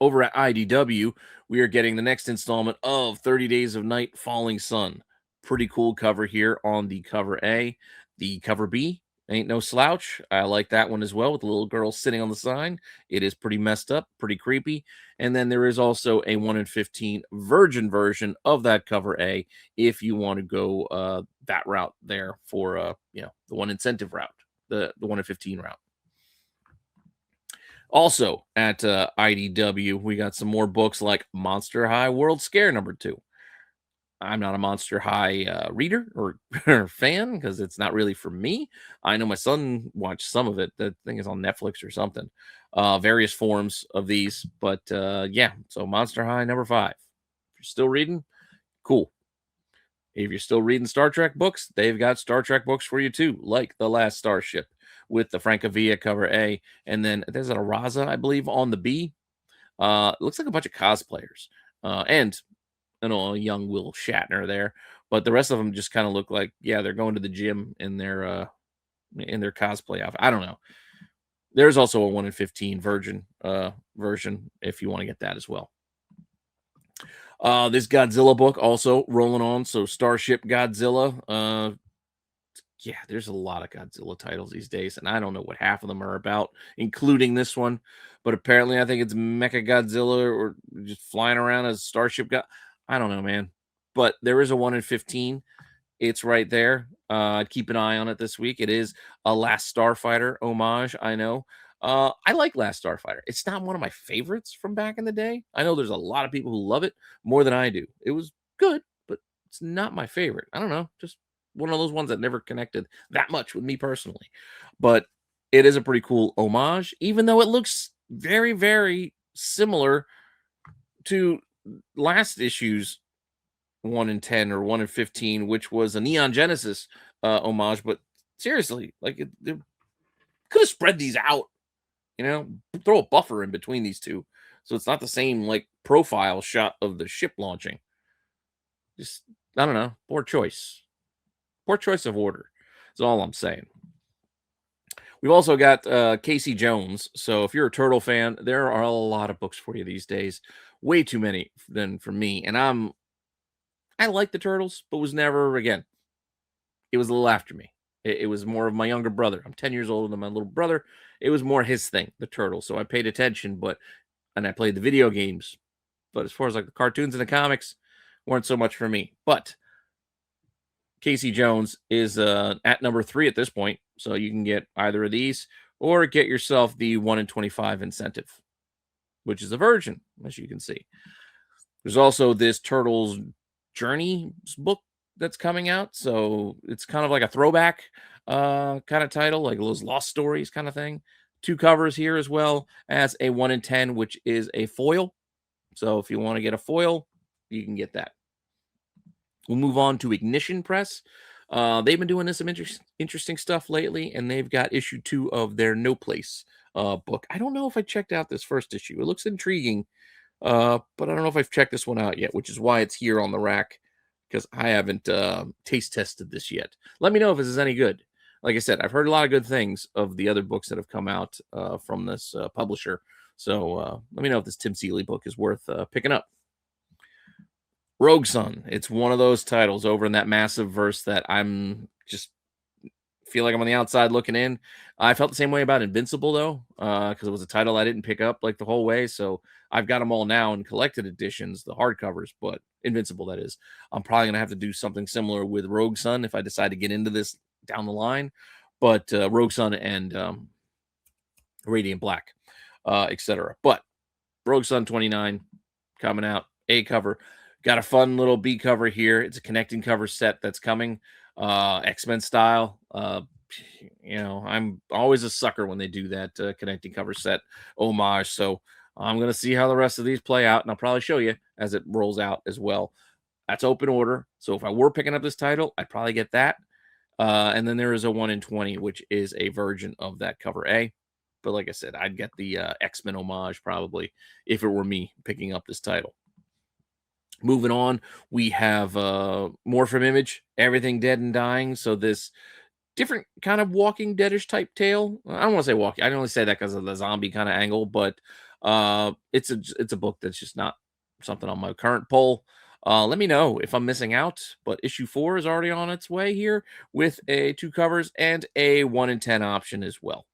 S1: Over at IDW, we are getting the next installment of 30 Days of Night, Falling Sun. Pretty cool cover here on the cover A. The cover B ain't no slouch. I like that one as well, with the little girl sitting on the sign. It is pretty messed up, pretty creepy. And then there is also a 1 in 15 virgin version of that cover A if you want to go that route there for the one incentive route, the 1 in 15 route. Also at IDW, we got some more books like Monster High World Scare number 2. I'm not a Monster High reader or fan because it's not really for me. I know my son watched some of it. The thing is on Netflix or something. Various forms of these. But yeah, so Monster High number 5. If you're still reading, cool. If you're still reading Star Trek books, they've got Star Trek books for you too, like The Last Starship with the Francavilla cover A, and then there's an Araza, I believe, on the B. It looks like a bunch of cosplayers, and a young Will Shatner there, but the rest of them just kind of look like, yeah, they're going to the gym in their cosplay outfit. I don't know. There's also a 1 in 15 Virgin version if you want to get that as well. This Godzilla book also rolling on. So Starship Godzilla. Yeah, there's a lot of Godzilla titles these days, and I don't know what half of them are about, including this one. But apparently, I think it's Mecha Godzilla or just flying around as Starship God. I don't know, man. But there is a 1 in 15. It's right there. I'd keep an eye on it this week. It is a Last Starfighter homage. I know. I like Last Starfighter. It's not one of my favorites from back in the day. I know there's a lot of people who love it more than I do. It was good, but it's not my favorite. I don't know. Just one of those ones that never connected that much with me personally. But it is a pretty cool homage, even though it looks very, very similar to last issue's 1 in 10 or 1 in 15, which was a Neon Genesis homage. But seriously, like it could have spread these out, throw a buffer in between these two. So it's not the same like profile shot of the ship launching. Just, I don't know, poor choice. Poor choice of order. That's all I'm saying. We've also got Casey Jones. So if you're a Turtle fan, there are a lot of books for you these days. Way too many than for me. And I like the Turtles, but was never, again, it was a little after me. It was more of my younger brother. I'm 10 years older than my little brother. It was more his thing, the Turtles. So I paid attention, and I played the video games. But as far as like the cartoons and the comics, weren't so much for me. But Casey Jones is at number 3 at this point. So you can get either of these or get yourself the 1 in 25 incentive, which is a version, as you can see. There's also this Turtles Journey book that's coming out. So it's kind of like a throwback kind of title, like those Lost Stories kind of thing. 2 covers here as well as a 1 in 10, which is a foil. So if you want to get a foil, you can get that. We'll move on to Ignition Press. They've been doing some interesting stuff lately, and they've got issue 2 of their No Place book. I don't know if I checked out this first issue. It looks intriguing, but I don't know if I've checked this one out yet, which is why it's here on the rack, because I haven't taste tested this yet. Let me know if this is any good. Like I said, I've heard a lot of good things of the other books that have come out from this publisher. So let me know if this Tim Seeley book is worth picking up. Rogue Sun. It's one of those titles over in that massive verse that I'm just feel like I'm on the outside looking in. I felt the same way about Invincible, though, because it was a title I didn't pick up like the whole way. So I've got them all now in collected editions, the hardcovers, but Invincible, that is. I'm probably going to have to do something similar with Rogue Sun if I decide to get into this down the line. But Rogue Sun and Radiant Black, etc. But Rogue Sun 29 coming out, A cover. Got a fun little B cover here. It's a connecting cover set that's coming, X-Men style. I'm always a sucker when they do that connecting cover set homage. So I'm going to see how the rest of these play out, and I'll probably show you as it rolls out as well. That's open order. So if I were picking up this title, I'd probably get that. And then there is a 1 in 20, which is a version of that cover A. But like I said, I'd get the X-Men homage probably if it were me picking up this title. Moving on, we have more from Image, Everything Dead and Dying. So this different kind of Walking Deadish type tale. I don't want to say walking. I don't only say that because of the zombie kind of angle, but it's a book that's just not something on my current poll. Let me know if I'm missing out. But issue 4 is already on its way here with 2 covers and a 1 in 10 option as well.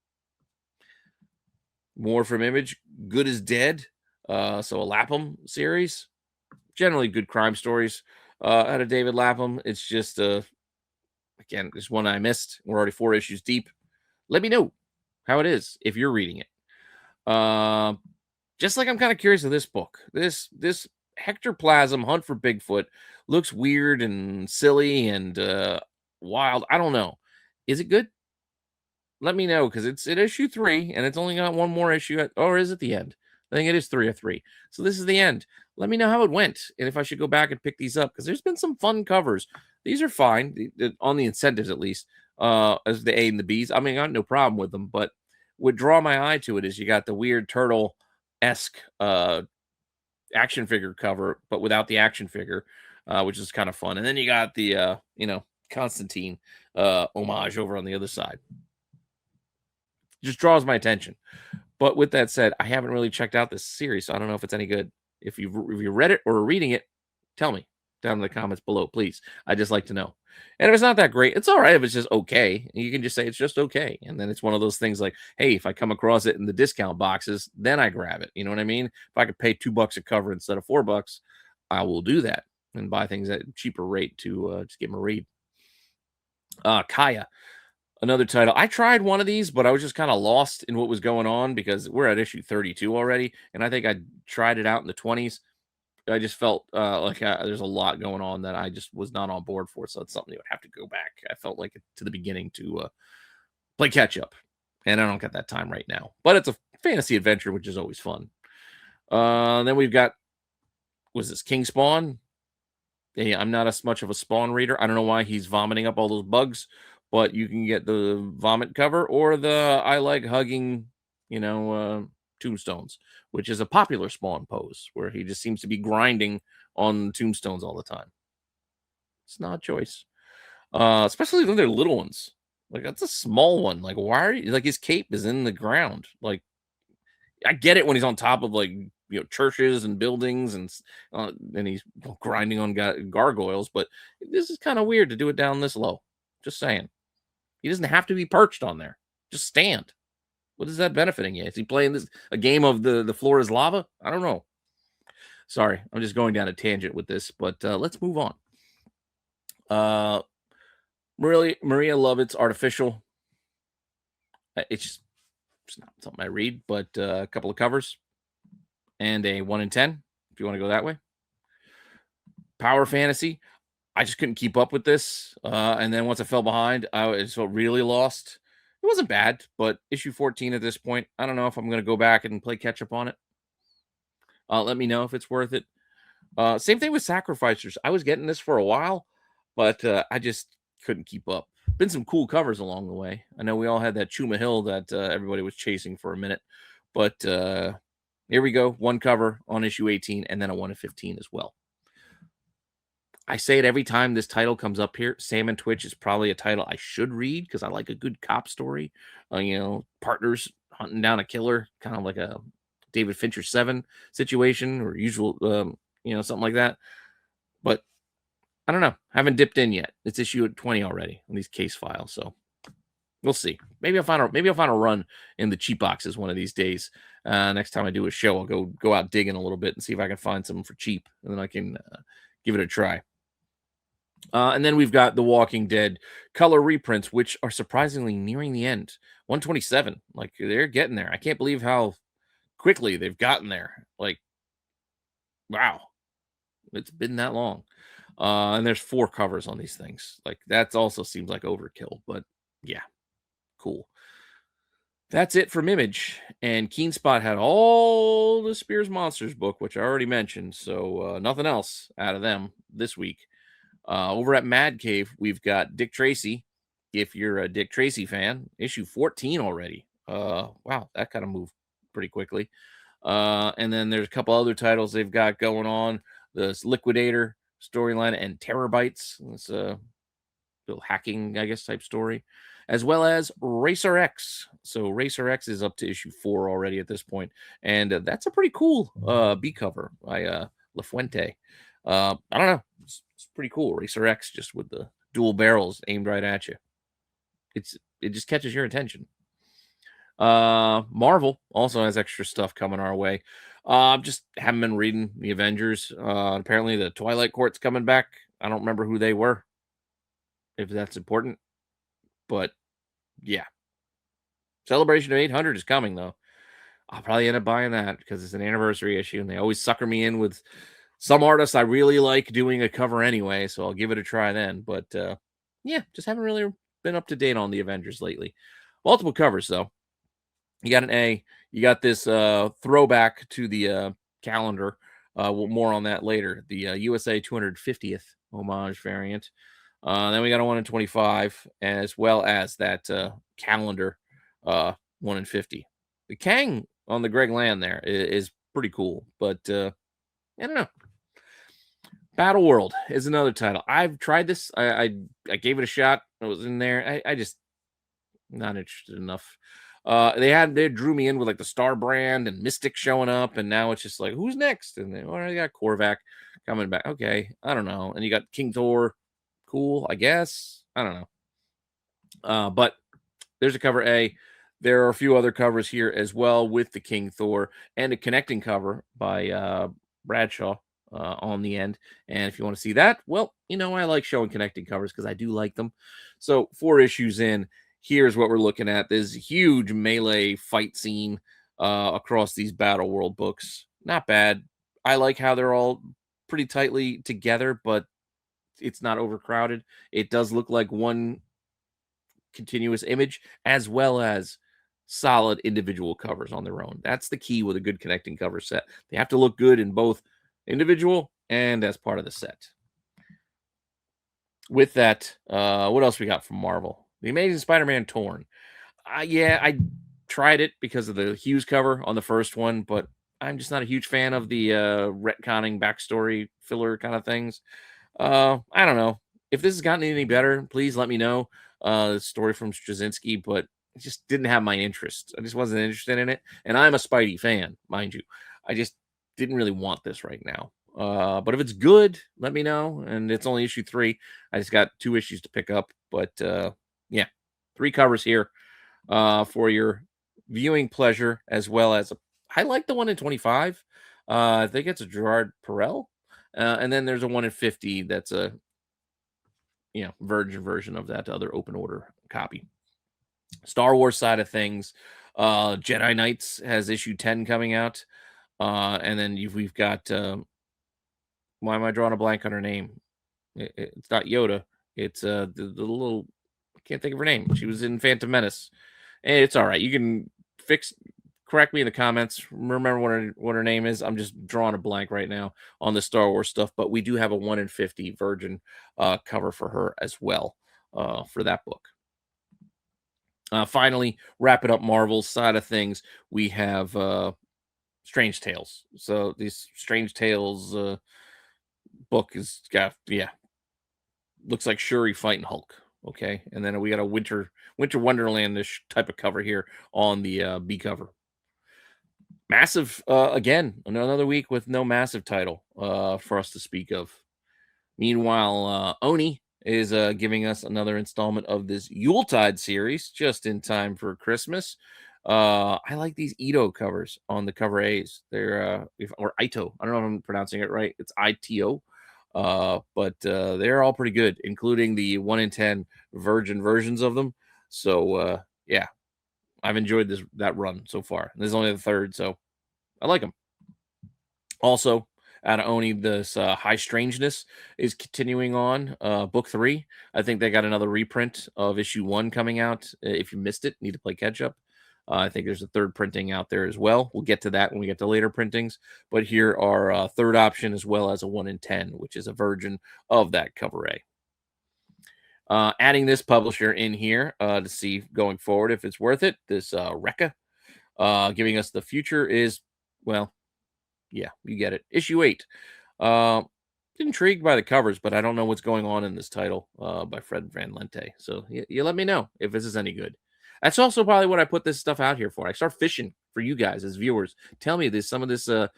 S1: More from Image, Good as Dead. So a Lapham series. Generally good crime stories out of David Lapham. It's just again, this one I missed. We're already 4 issues deep. Let me know how it is if you're reading it. Just like I'm kind of curious of this book. This Hectoplasm Hunt for Bigfoot looks weird and silly and wild. I don't know. Is it good? Let me know, because it's at issue 3 and it's only got one more issue. Or is it the end? I think it is 3 of 3. So this is the end. Let me know how it went and if I should go back and pick these up, because there's been some fun covers. These are fine on the incentives, at least, as the A and the Bs. I mean, I got no problem with them, but what draw my eye to it is you got the weird turtle esque action figure cover, but without the action figure, which is kind of fun. And then you got the Constantine homage over on the other side. Just draws my attention. But with that said, I haven't really checked out this series, so I don't know if it's any good. If you read it or are reading it, tell me down in the comments below, please. I just like to know. And if it's not that great, it's all right if it's just okay. You can just say it's just okay. And then it's one of those things like, hey, if I come across it in the discount boxes, then I grab it. You know what I mean? If I could pay $2 a cover instead of $4, I will do that and buy things at a cheaper rate to just give them a read. Kaya, another title. I tried one of these, but I was just kind of lost in what was going on because we're at issue 32 already, and I think I tried it out in the 20s. I just felt like there's a lot going on that I just was not on board for, so it's something you would have to go back. I felt like to the beginning to play catch up, and I don't get that time right now. But it's a fantasy adventure, which is always fun. Then we've got, was this King Spawn? Yeah, I'm not as much of a Spawn reader. I don't know why he's vomiting up all those bugs, but you can get the vomit cover or the I like hugging, tombstones, which is a popular Spawn pose where he just seems to be grinding on tombstones all the time. It's not a choice, especially when they're little ones. Like that's a small one. Like why are you like his cape is in the ground? Like I get it when he's on top of like churches and buildings and he's grinding on gargoyles, but this is kind of weird to do it down this low. Just saying, he doesn't have to be perched on there. Just stand. What is that benefiting you? Is he playing this a game of the floor is lava? I don't know. Sorry, I'm just going down a tangent with this, but let's move on. Maria Lovett's Artificial. It's not something I read, but a couple of covers and a 1 in 10 if you want to go that way. Power Fantasy. I just couldn't keep up with this. And then once I fell behind, I just felt really lost. It wasn't bad, but issue 14 at this point, I don't know if I'm going to go back and play catch up on it. Let me know if it's worth it. Same thing with Sacrificers. I was getting this for a while, but I just couldn't keep up. Been some cool covers along the way. I know we all had that Chuma Hill that everybody was chasing for a minute, but here we go. One cover on issue 18 and then a 1 in 15 as well. I say it every time this title comes up here. Salmon Twitch is probably a title I should read because I like a good cop story. Partners hunting down a killer, kind of like a David Fincher 7 situation or usual, something like that. But I don't know. Haven't dipped in yet. It's issue 20 already on these case files, so we'll see. Maybe I'll find a run in the cheap boxes one of these days. Next time I do a show, I'll go out digging a little bit and see if I can find some for cheap, and then I can give it a try. And then we've got The Walking Dead color reprints, which are surprisingly nearing the end. 127, like they're getting there. I can't believe how quickly they've gotten there. Like, wow, it's been that long. And there's 4 covers on these things. Like that also seems like overkill, but yeah, cool. That's it from Image. And Keen Spot had all the Spears Monsters book, which I already mentioned. So nothing else out of them this week. Over at Mad Cave, we've got Dick Tracy. If you're a Dick Tracy fan, issue 14 already. Wow, that kind of moved pretty quickly. And then there's a couple other titles they've got going on. The Liquidator storyline and Terabytes. It's a little hacking, I guess, type story, as well as Racer X. So Racer X is up to issue 4 already at this point, and that's a pretty cool B cover by La Fuente. I don't know, it's pretty cool. Racer X just with the dual barrels aimed right at you. It just catches your attention. Marvel also has extra stuff coming our way. Just haven't been reading the Avengers. Apparently the Twilight Court's coming back. I don't remember who they were, if that's important, but yeah. Celebration of 800 is coming though. I'll probably end up buying that because it's an anniversary issue and they always sucker me in with some artists I really like doing a cover anyway, so I'll give it a try then. But yeah, just haven't really been up to date on the Avengers lately. Multiple covers though. You got an A. You got this throwback to the calendar. More on that later. The USA 250th homage variant. Then we got a 1 in 25, as well as that calendar 1 in 50. The Kang on the Greg Land there is pretty cool, but I don't know. Battle World is another title. I've tried this. I gave it a shot. I was in there. I just not interested enough. They drew me in with like the Star Brand and Mystic showing up, and now it's just like who's next? And then I got Korvac coming back. Okay, I don't know. And you got King Thor, cool, I guess. I don't know. But there's a cover A. There are a few other covers here as well with the King Thor and a connecting cover by Bradshaw on the end. And if you want to see that, well, I like showing connecting covers because I do like them. So 4 issues in, here's what we're looking at. This huge melee fight scene across these Battle World books. Not bad. I like how they're all pretty tightly together, but it's not overcrowded. It does look like one continuous image as well as solid individual covers on their own. That's the key with a good connecting cover set. They have to look good in both individual and as part of the set. With that, what else we got from Marvel? The Amazing Spider-Man Torn. Yeah, I tried it because of the Hughes cover on the first one, but I'm just not a huge fan of the retconning backstory filler kind of things. I don't know. If this has gotten any better, please let me know. The story from Straczynski, but it just didn't have my interest. I just wasn't interested in it. And I'm a Spidey fan, mind you. I just didn't really want this right now. But if it's good, let me know. And it's only issue 3. I just got 2 issues to pick up. But yeah, 3 covers here for your viewing pleasure, as well as I like the 1 in 25. I think it's a Gerard Perel. And then there's a 1 in 50 that's a Virgin version of that other open order copy. Star Wars side of things, Jedi Knights has issue 10 coming out. And then we've got why am I drawing a blank on her name? It's not Yoda. It's the little, I can't think of her name. She was in Phantom Menace. And it's all right. You can correct me in the comments. Remember what her name is. I'm just drawing a blank right now on the Star Wars stuff, but we do have a 1 in 50 Virgin cover for her as well for that book. Finally, wrapping up Marvel's side of things, we have Strange Tales. So these Strange Tales book is got looks like Shuri fighting Hulk. Okay, and then we got a Winter Wonderland-ish type of cover here on the B cover. Massive, again, another week with no massive title for us to speak of. Meanwhile, Oni is giving us another installment of this Yuletide series just in time for Christmas. I like these Ito covers on the cover A's. They're or Ito. I don't know if I'm pronouncing it right. It's ITO. But they're all pretty good, including the 1 in 10 Virgin versions of them. So yeah, I've enjoyed that run so far. This is only the 3rd, so I like them. Also, out of Oni, this High Strangeness is continuing on. Book 3. I think they got another reprint of issue 1 coming out. If you missed it, need to play catch up. I think there's a 3rd printing out there as well. We'll get to that when we get to later printings. But here are a 3rd option as well as a 1 in 10, which is a version of that cover A. Adding this publisher in here to see going forward if it's worth it. This Rekka giving us the future is, well, yeah, you get it. Issue 8. Intrigued by the covers, but I don't know what's going on in this title by Fred Van Lente. So you let me know if this is any good. That's also probably what I put this stuff out here for. I start fishing for you guys as viewers. Tell me this, some of this other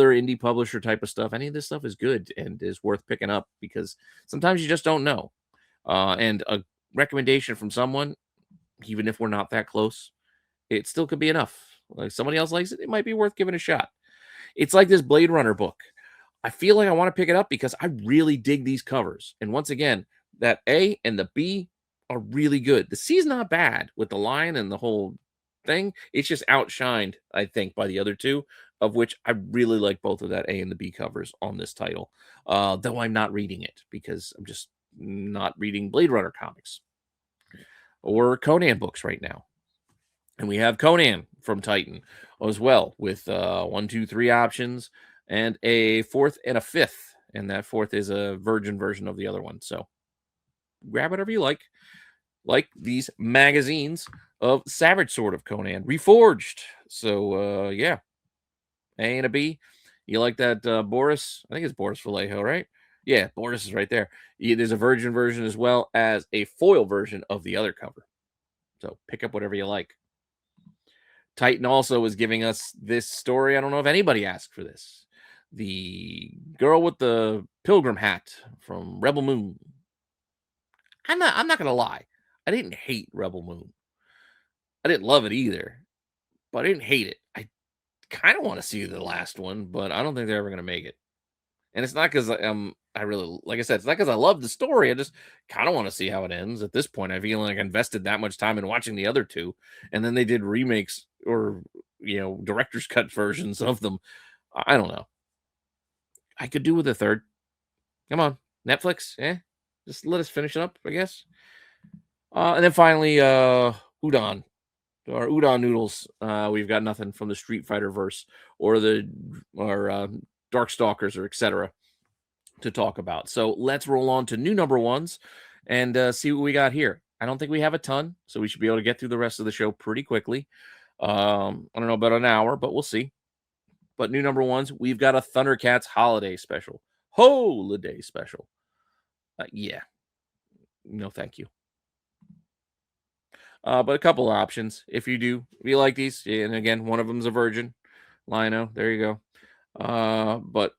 S1: indie publisher type of stuff. Any of this stuff is good and is worth picking up because sometimes you just don't know. And a recommendation from someone, even if we're not that close, it still could be enough. Like somebody else likes it, it might be worth giving a shot. It's like this Blade Runner book. I feel like I want to pick it up because I really dig these covers. And once again, that A and the B are really good. The C's not bad with the line and the whole thing. It's just outshined, I think, by the other 2, of which I really like both of that A and the B covers on this title. Though I'm not reading it because I'm just not reading Blade Runner comics or Conan books right now. And we have Conan from Titan as well with 1, 2, 3 options and a 4th and a 5th. And that 4th is a Virgin version of the other one. So grab whatever you like these magazines of Savage Sword of Conan Reforged. So yeah, A and a B. You like that Boris? I think it's Boris Vallejo, right? Yeah, Boris is right there. There's a virgin version as well as a foil version of the other cover. So pick up whatever you like. Titan also is giving us this story. I don't know if anybody asked for this. The girl with the pilgrim hat from Rebel Moon. I'm not gonna lie. I didn't hate Rebel Moon. I didn't love it either, but I didn't hate it. I kind of want to see the last one, but I don't think they're ever gonna make it. And it's not because I really, like I said, it's not because I love the story. I just kind of want to see how it ends. At this point, I feel like I invested that much time in watching the other two, and then they did remakes or director's cut versions of them. I don't know. I could do with a third. Come on, Netflix. Just let us finish it up, I guess. And then finally, udon or udon noodles. We've got nothing from the Street Fighter verse or Darkstalkers or etc. to talk about. So let's roll on to new number ones and see what we got here. I don't think we have a ton, so we should be able to get through the rest of the show pretty quickly. I don't know about an hour, but we'll see. But new number ones, we've got a Thundercats holiday special. Holiday special. Yeah. No, thank you. But a couple of options. If you like these, and again, one of them's a virgin. Lino, there you go. But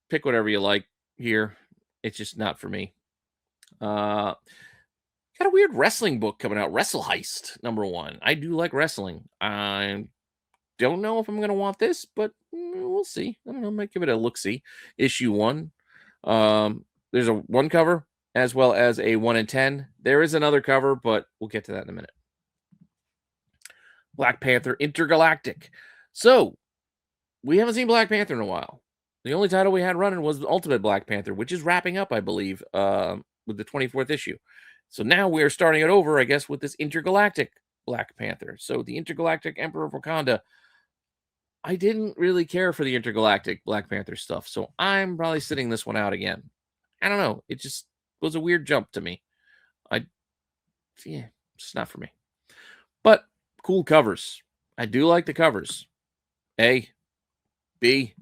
S1: pick whatever you like here. It's just not for me. Got a weird wrestling book coming out. Wrestle Heist, number one. I do like wrestling. I don't know if I'm going to want this, but we'll see. I don't know. I might give it a look-see. Issue 1. There's a 1 cover as well as a 1 in 10. There is another cover, but we'll get to that in a minute. Black Panther Intergalactic. So, we haven't seen Black Panther in a while. The only title we had running was the Ultimate Black Panther, which is wrapping up, I believe, with the 24th issue. So now we're starting it over, I guess, with this Intergalactic Black Panther. So the Intergalactic Emperor of Wakanda. I didn't really care for the Intergalactic Black Panther stuff, so I'm probably sitting this one out again. I don't know. It just was a weird jump to me. It's not for me. But cool covers. I do like the covers. A, B,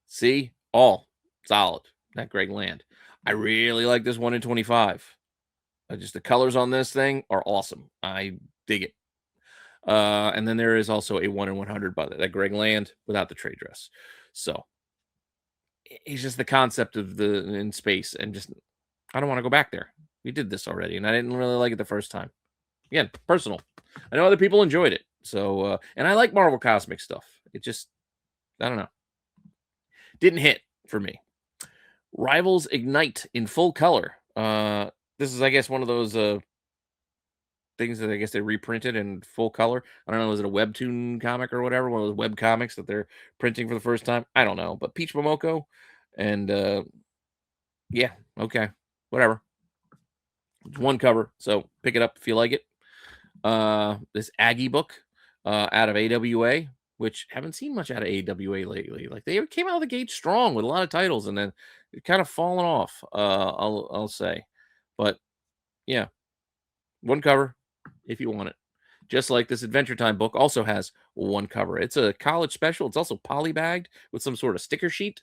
S1: C, all solid. That Greg Land. I really like this 1 in 25. Just the colors on this thing are awesome. I dig it. And then there is also a 1 in 100 by that Greg Land without the trade dress. So it's just the concept of in space, and just I don't want to go back there. We did this already, and I didn't really like it the first time. Again, personal. I know other people enjoyed it. So and I like Marvel Cosmic stuff. It just I don't know. Didn't hit for me. Rivals Ignite in full color. This is, I guess, one of those things that I guess they reprinted in full color. I don't know, is it a webtoon comic or whatever? One of those web comics that they're printing for the first time? I don't know. But Peach Momoko and yeah, okay. Whatever. It's 1 cover, so pick it up if you like it. This Aggie book out of AWA, which haven't seen much out of AWA lately. Like they came out of the gate strong with a lot of titles, and then it kind of fallen off. I'll say, but yeah, 1 cover if you want it. Just like this Adventure Time book also has 1 cover. It's a college special. It's also polybagged with some sort of sticker sheet,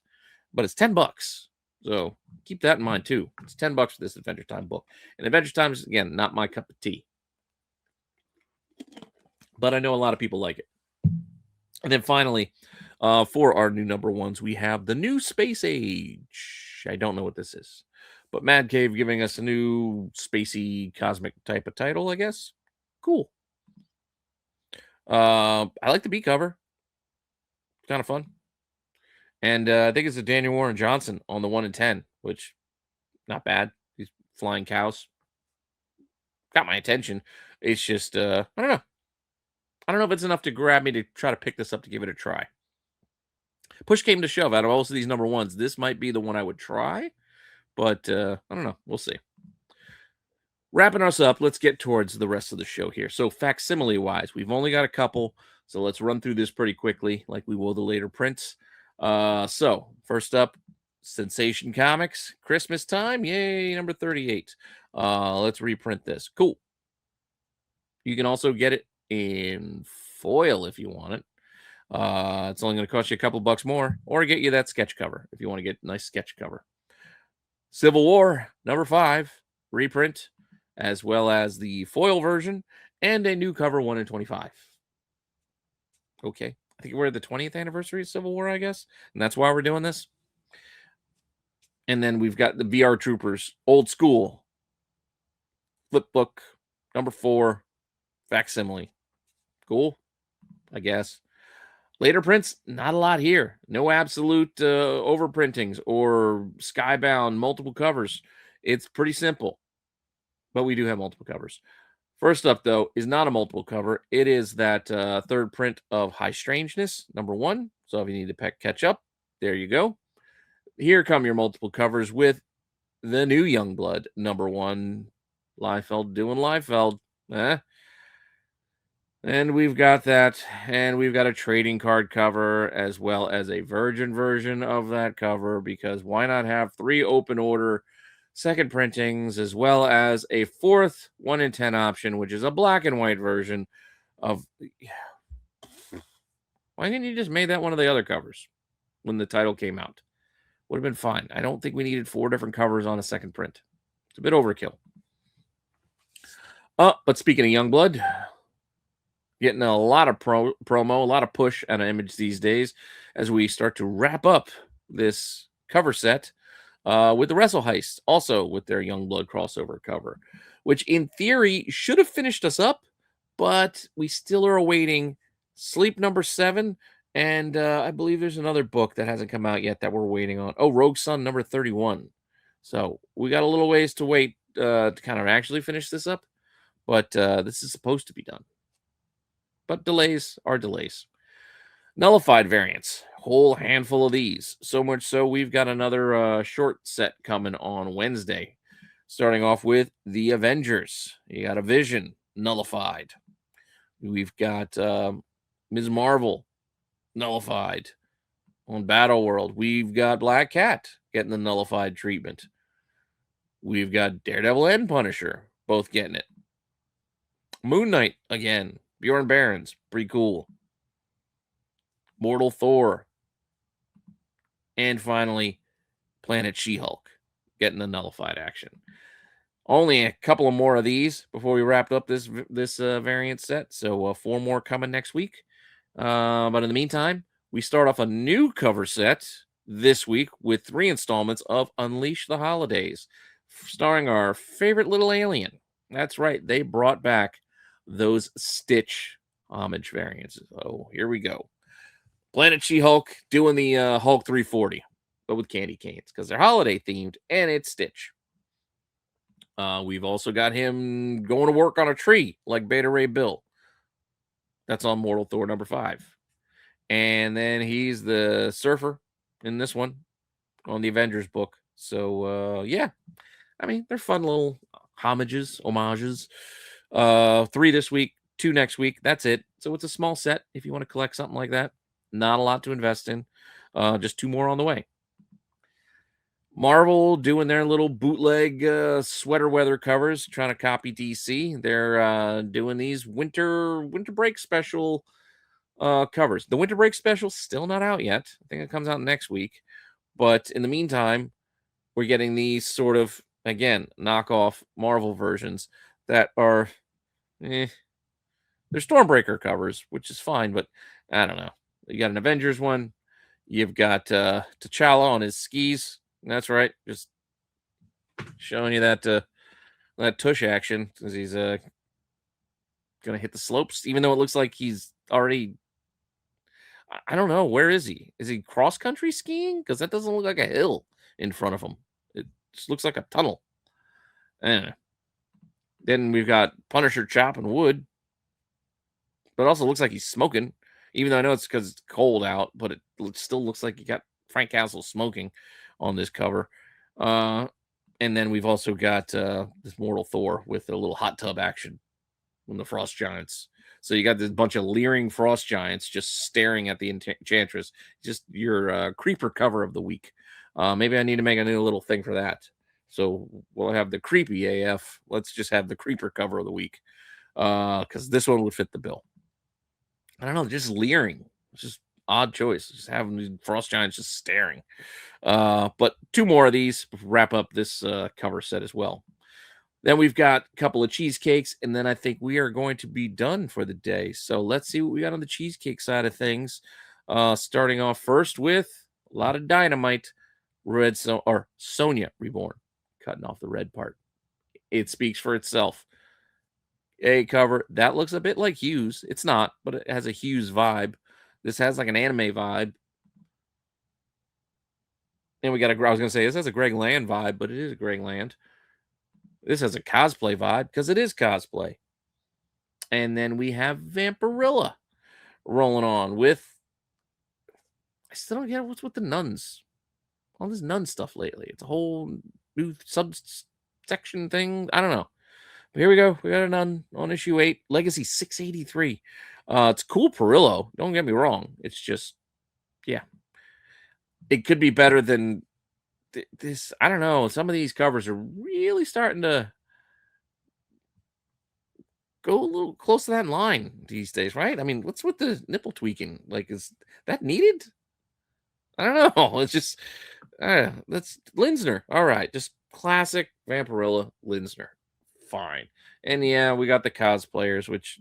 S1: but it's $10. So keep that in mind too. It's $10 for this Adventure Time book. And Adventure Time is, again, not my cup of tea, but I know a lot of people like it. And then finally, for our new number ones, we have the new Space Age. I don't know what this is, but Mad Cave giving us a new spacey cosmic type of title, I guess. Cool. I like the B cover. Kind of fun. And I think it's a Daniel Warren Johnson on the 1 in 10, which not bad. These flying cows got my attention. It's just I don't know. I don't know if it's enough to grab me to try to pick this up to give it a try. Push came to shove, out of most of these number ones, this might be the one I would try, but I don't know. We'll see. Wrapping us up, let's get towards the rest of the show here. So facsimile wise, we've only got a couple, so let's run through this pretty quickly like we will the later prints. So first up, Sensation Comics, Christmas time, yay, number 38. Let's reprint this. Cool. You can also get it in foil if you want it. It's only going to cost you a couple bucks more, or get you that sketch cover if you want to get a nice sketch cover. Civil War, number 5, reprint, as well as the foil version and a new cover 1 in 25. Okay. I think we're at the 20th anniversary of Civil War, I guess. And that's why we're doing this. And then we've got the VR Troopers, old school, flip book, number 4, Facsimile. Cool, I guess. Later prints, not a lot here. No absolute overprintings or skybound multiple covers. It's pretty simple, but we do have multiple covers. First up, though, is not a multiple cover. It is that third print of High Strangeness, number 1. So if you need to catch up, there you go. Here come your multiple covers with the new Youngblood, number 1. Liefeld doing Liefeld. And we've got that, and we've got a trading card cover as well as a Virgin version of that cover, because why not have 3 open order second printings as well as a 4th 1 in 10 option, which is a black and white version of. Why didn't you just make that one of the other covers when the title came out? Would have been fine. I don't think we needed 4 different covers on a second print. It's a bit overkill. But speaking of Youngblood, getting a lot of promo, a lot of push out of Image these days as we start to wrap up this cover set with the Wrestle Heist, also with their Youngblood crossover cover, which in theory should have finished us up, but we still are awaiting Sleep number 7, and I believe there's another book that hasn't come out yet that we're waiting on. Oh, Rogue Sun number 31. So we got a little ways to wait to kind of actually finish this up, but this is supposed to be done. But delays are delays. Nullified variants, whole handful of these. So much so we've got another short set coming on Wednesday. Starting off with the Avengers. You got a Vision, nullified. We've got Ms. Marvel, nullified. On Battle World, we've got Black Cat getting the nullified treatment. We've got Daredevil and Punisher both getting it. Moon Knight again. Bjorn Barons, pretty cool. Mortal Thor. And finally, Planet She-Hulk getting the nullified action. Only a couple of more of these before we wrap up this variant set. So 4 more coming next week. But in the meantime, we start off a new cover set this week with 3 installments of Unleash the Holidays, starring our favorite little alien. That's right. They brought back those Stitch homage variants. Oh, here we go. Planet She-Hulk doing the Hulk 340, but with candy canes because they're holiday themed and it's Stitch. We've also got him going to work on a tree like Beta Ray Bill. That's on Mortal Thor number 5. And then he's the surfer in this one on the Avengers book. So, yeah. I mean, they're fun little homages. 3 this week, 2 next week. That's it. So it's a small set if you want to collect something like that. Not a lot to invest in. Just 2 more on the way. Marvel doing their little bootleg sweater weather covers, trying to copy DC. They're doing these winter break special covers. The winter break special still not out yet. I think it comes out next week. But in the meantime, we're getting these sort of, again, knockoff Marvel versions that are, they're Stormbreaker covers, which is fine, but I don't know. You got an Avengers one. You've got T'Challa on his skis. That's right. Just showing you that tush action because he's going to hit the slopes, even though it looks like he's already, I don't know. Where is he? Is he cross-country skiing? Because that doesn't look like a hill in front of him. It just looks like a tunnel. Anyway. Then we've got Punisher chopping wood. But it also looks like he's smoking. Even though I know it's because it's cold out. But it still looks like you got Frank Castle smoking on this cover. And then we've also got this Mortal Thor with a little hot tub action from the Frost Giants. So you got this bunch of leering Frost Giants just staring at the Enchantress. Just your creeper cover of the week. Maybe I need to make a new little thing for that. So we'll have the creepy AF. Let's just have the creeper cover of the week. Because this one would fit the bill. I don't know, just leering. It's just odd choice. Just having these frost giants just staring. But two more of these wrap up this cover set as well. Then we've got a couple of cheesecakes, and then I think we are going to be done for the day. So let's see what we got on the cheesecake side of things. Starting off first with a lot of Dynamite, or Sonia Reborn, cutting off the red part. It speaks for itself. A cover that looks a bit like Hughes. It's not, but it has a Hughes vibe. This has like an anime vibe. And we got I was gonna say this has a Greg Land vibe, but it is a Greg Land. This has a cosplay vibe because it is cosplay. And then we have Vampirilla rolling on with. I still don't get what's with the nuns. All this nun stuff lately. It's a whole new subsection thing. I don't know. But here we go. We got a nun on issue 8, Legacy 683. It's cool Perillo. Don't get me wrong. It's just, yeah. It could be better than this. I don't know. Some of these covers are really starting to go a little close to that line these days, right? I mean, what's with the nipple tweaking? Like, is that needed? I don't know. It's just, that's Linsner. All right. Just classic Vampirilla Linsner. Fine. And yeah, we got the cosplayers, which,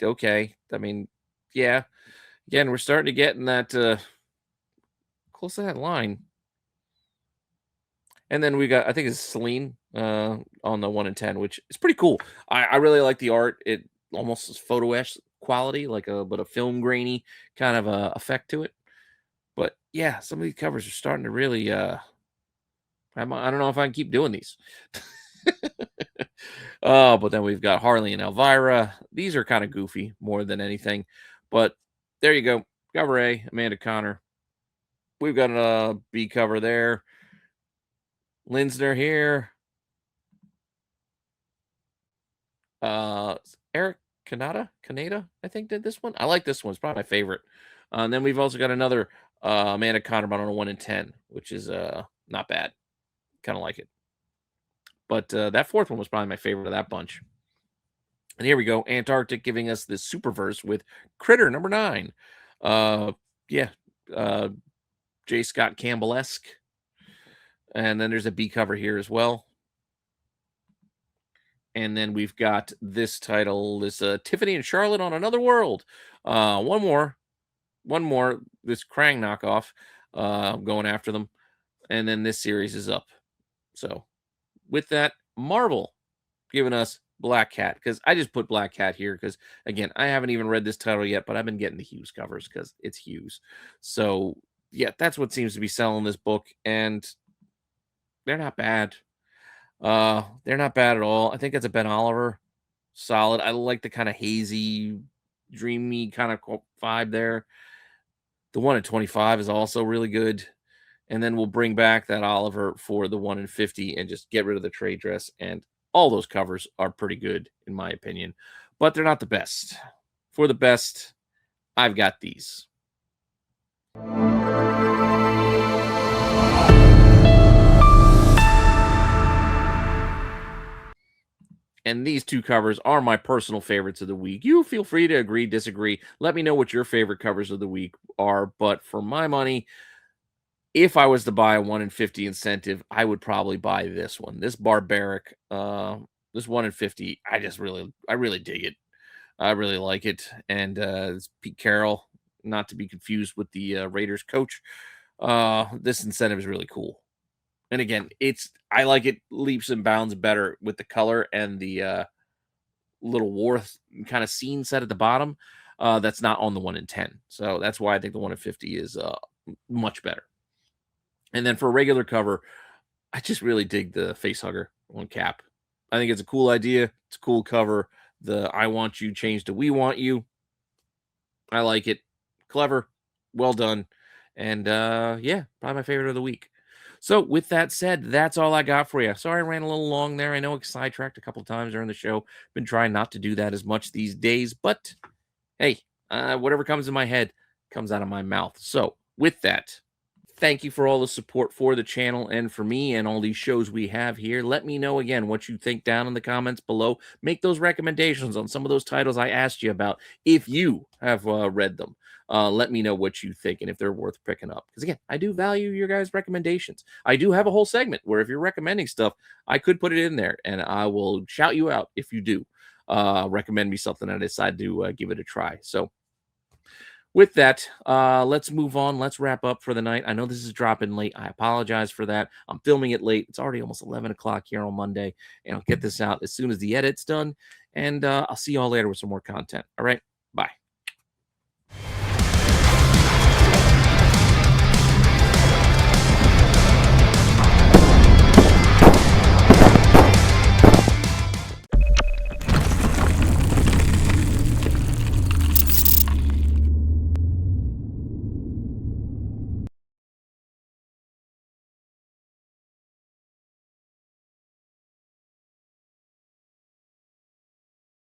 S1: okay. I mean, yeah. Again, we're starting to get in that, close to that line. And then we got, I think it's Celine on the 1 in 10, which is pretty cool. I really like the art. It almost is photo-esque quality, like but a film grainy kind of effect to it. But yeah, some of these covers are starting to really. I don't know if I can keep doing these. Oh, but then we've got Harley and Elvira. These are kind of goofy more than anything. But there you go. Cover A, Amanda Connor. We've got a B cover there. Linsner here. Eric Kaneda, I think, did this one. I like this one. It's probably my favorite. And then we've also got another Amanda Connor, but on a 1 in 10, which is not bad. Kind of like it. But that fourth one was probably my favorite of that bunch. And here we go. Antarctic giving us this Superverse with Critter number 9. Yeah. J. Scott Campbell-esque. And then there's a B cover here as well. And then we've got this title, this Tiffany and Charlotte on Another World. One more, this Krang knockoff, going after them. And then this series is up. So with that, Marvel giving us Black Cat, because I just put Black Cat here because, again, I haven't even read this title yet, but I've been getting the Hughes covers because it's Hughes. So, yeah, that's what seems to be selling this book, and they're not bad. They're not bad at all. I think it's a Ben Oliver. Solid. I like the kind of hazy, dreamy kind of vibe there. The 1 in 25 is also really good. And then we'll bring back that Oliver for the 1 in 50 and just get rid of the trade dress. And all those covers are pretty good, in my opinion. But they're not the best. For the best, I've got these. And these two covers are my personal favorites of the week. You feel free to agree, disagree. Let me know what your favorite covers of the week are. But for my money, if I was to buy a 1 in 50 incentive, I would probably buy this one. This Barbaric, this 1 in 50, I really dig it. I really like it. And it's Pete Carroll, not to be confused with the Raiders coach. This incentive is really cool. And again, I like it leaps and bounds better with the color and the little war kind of scene set at the bottom. That's not on the 1 in 10. So that's why I think the 1 in 50 is much better. And then for a regular cover, I just really dig the face hugger on Cap. I think it's a cool idea. It's a cool cover. The I want you changed to we want you. I like it. Clever. Well done. And yeah, probably my favorite of the week. So with that said, that's all I got for you. Sorry I ran a little long there. I know I sidetracked a couple of times during the show. Been trying not to do that as much these days, but hey, whatever comes in my head comes out of my mouth. So with that, Thank you for all the support for the channel and for me and all these shows we have here. Let me know again what you think down in the comments below. Make those recommendations on some of those titles I asked you about if you have read them. Let me know what you think and if they're worth picking up. Because again, I do value your guys' recommendations. I do have a whole segment where if you're recommending stuff, I could put it in there and I will shout you out if you do recommend me something and I decide to give it a try. So with that, let's move on. Let's wrap up for the night. I know this is dropping late. I apologize for that. I'm filming it late. It's already almost 11 o'clock here on Monday, and I'll get this out as soon as the edit's done. And I'll see you all later with some more content. All right. Bye.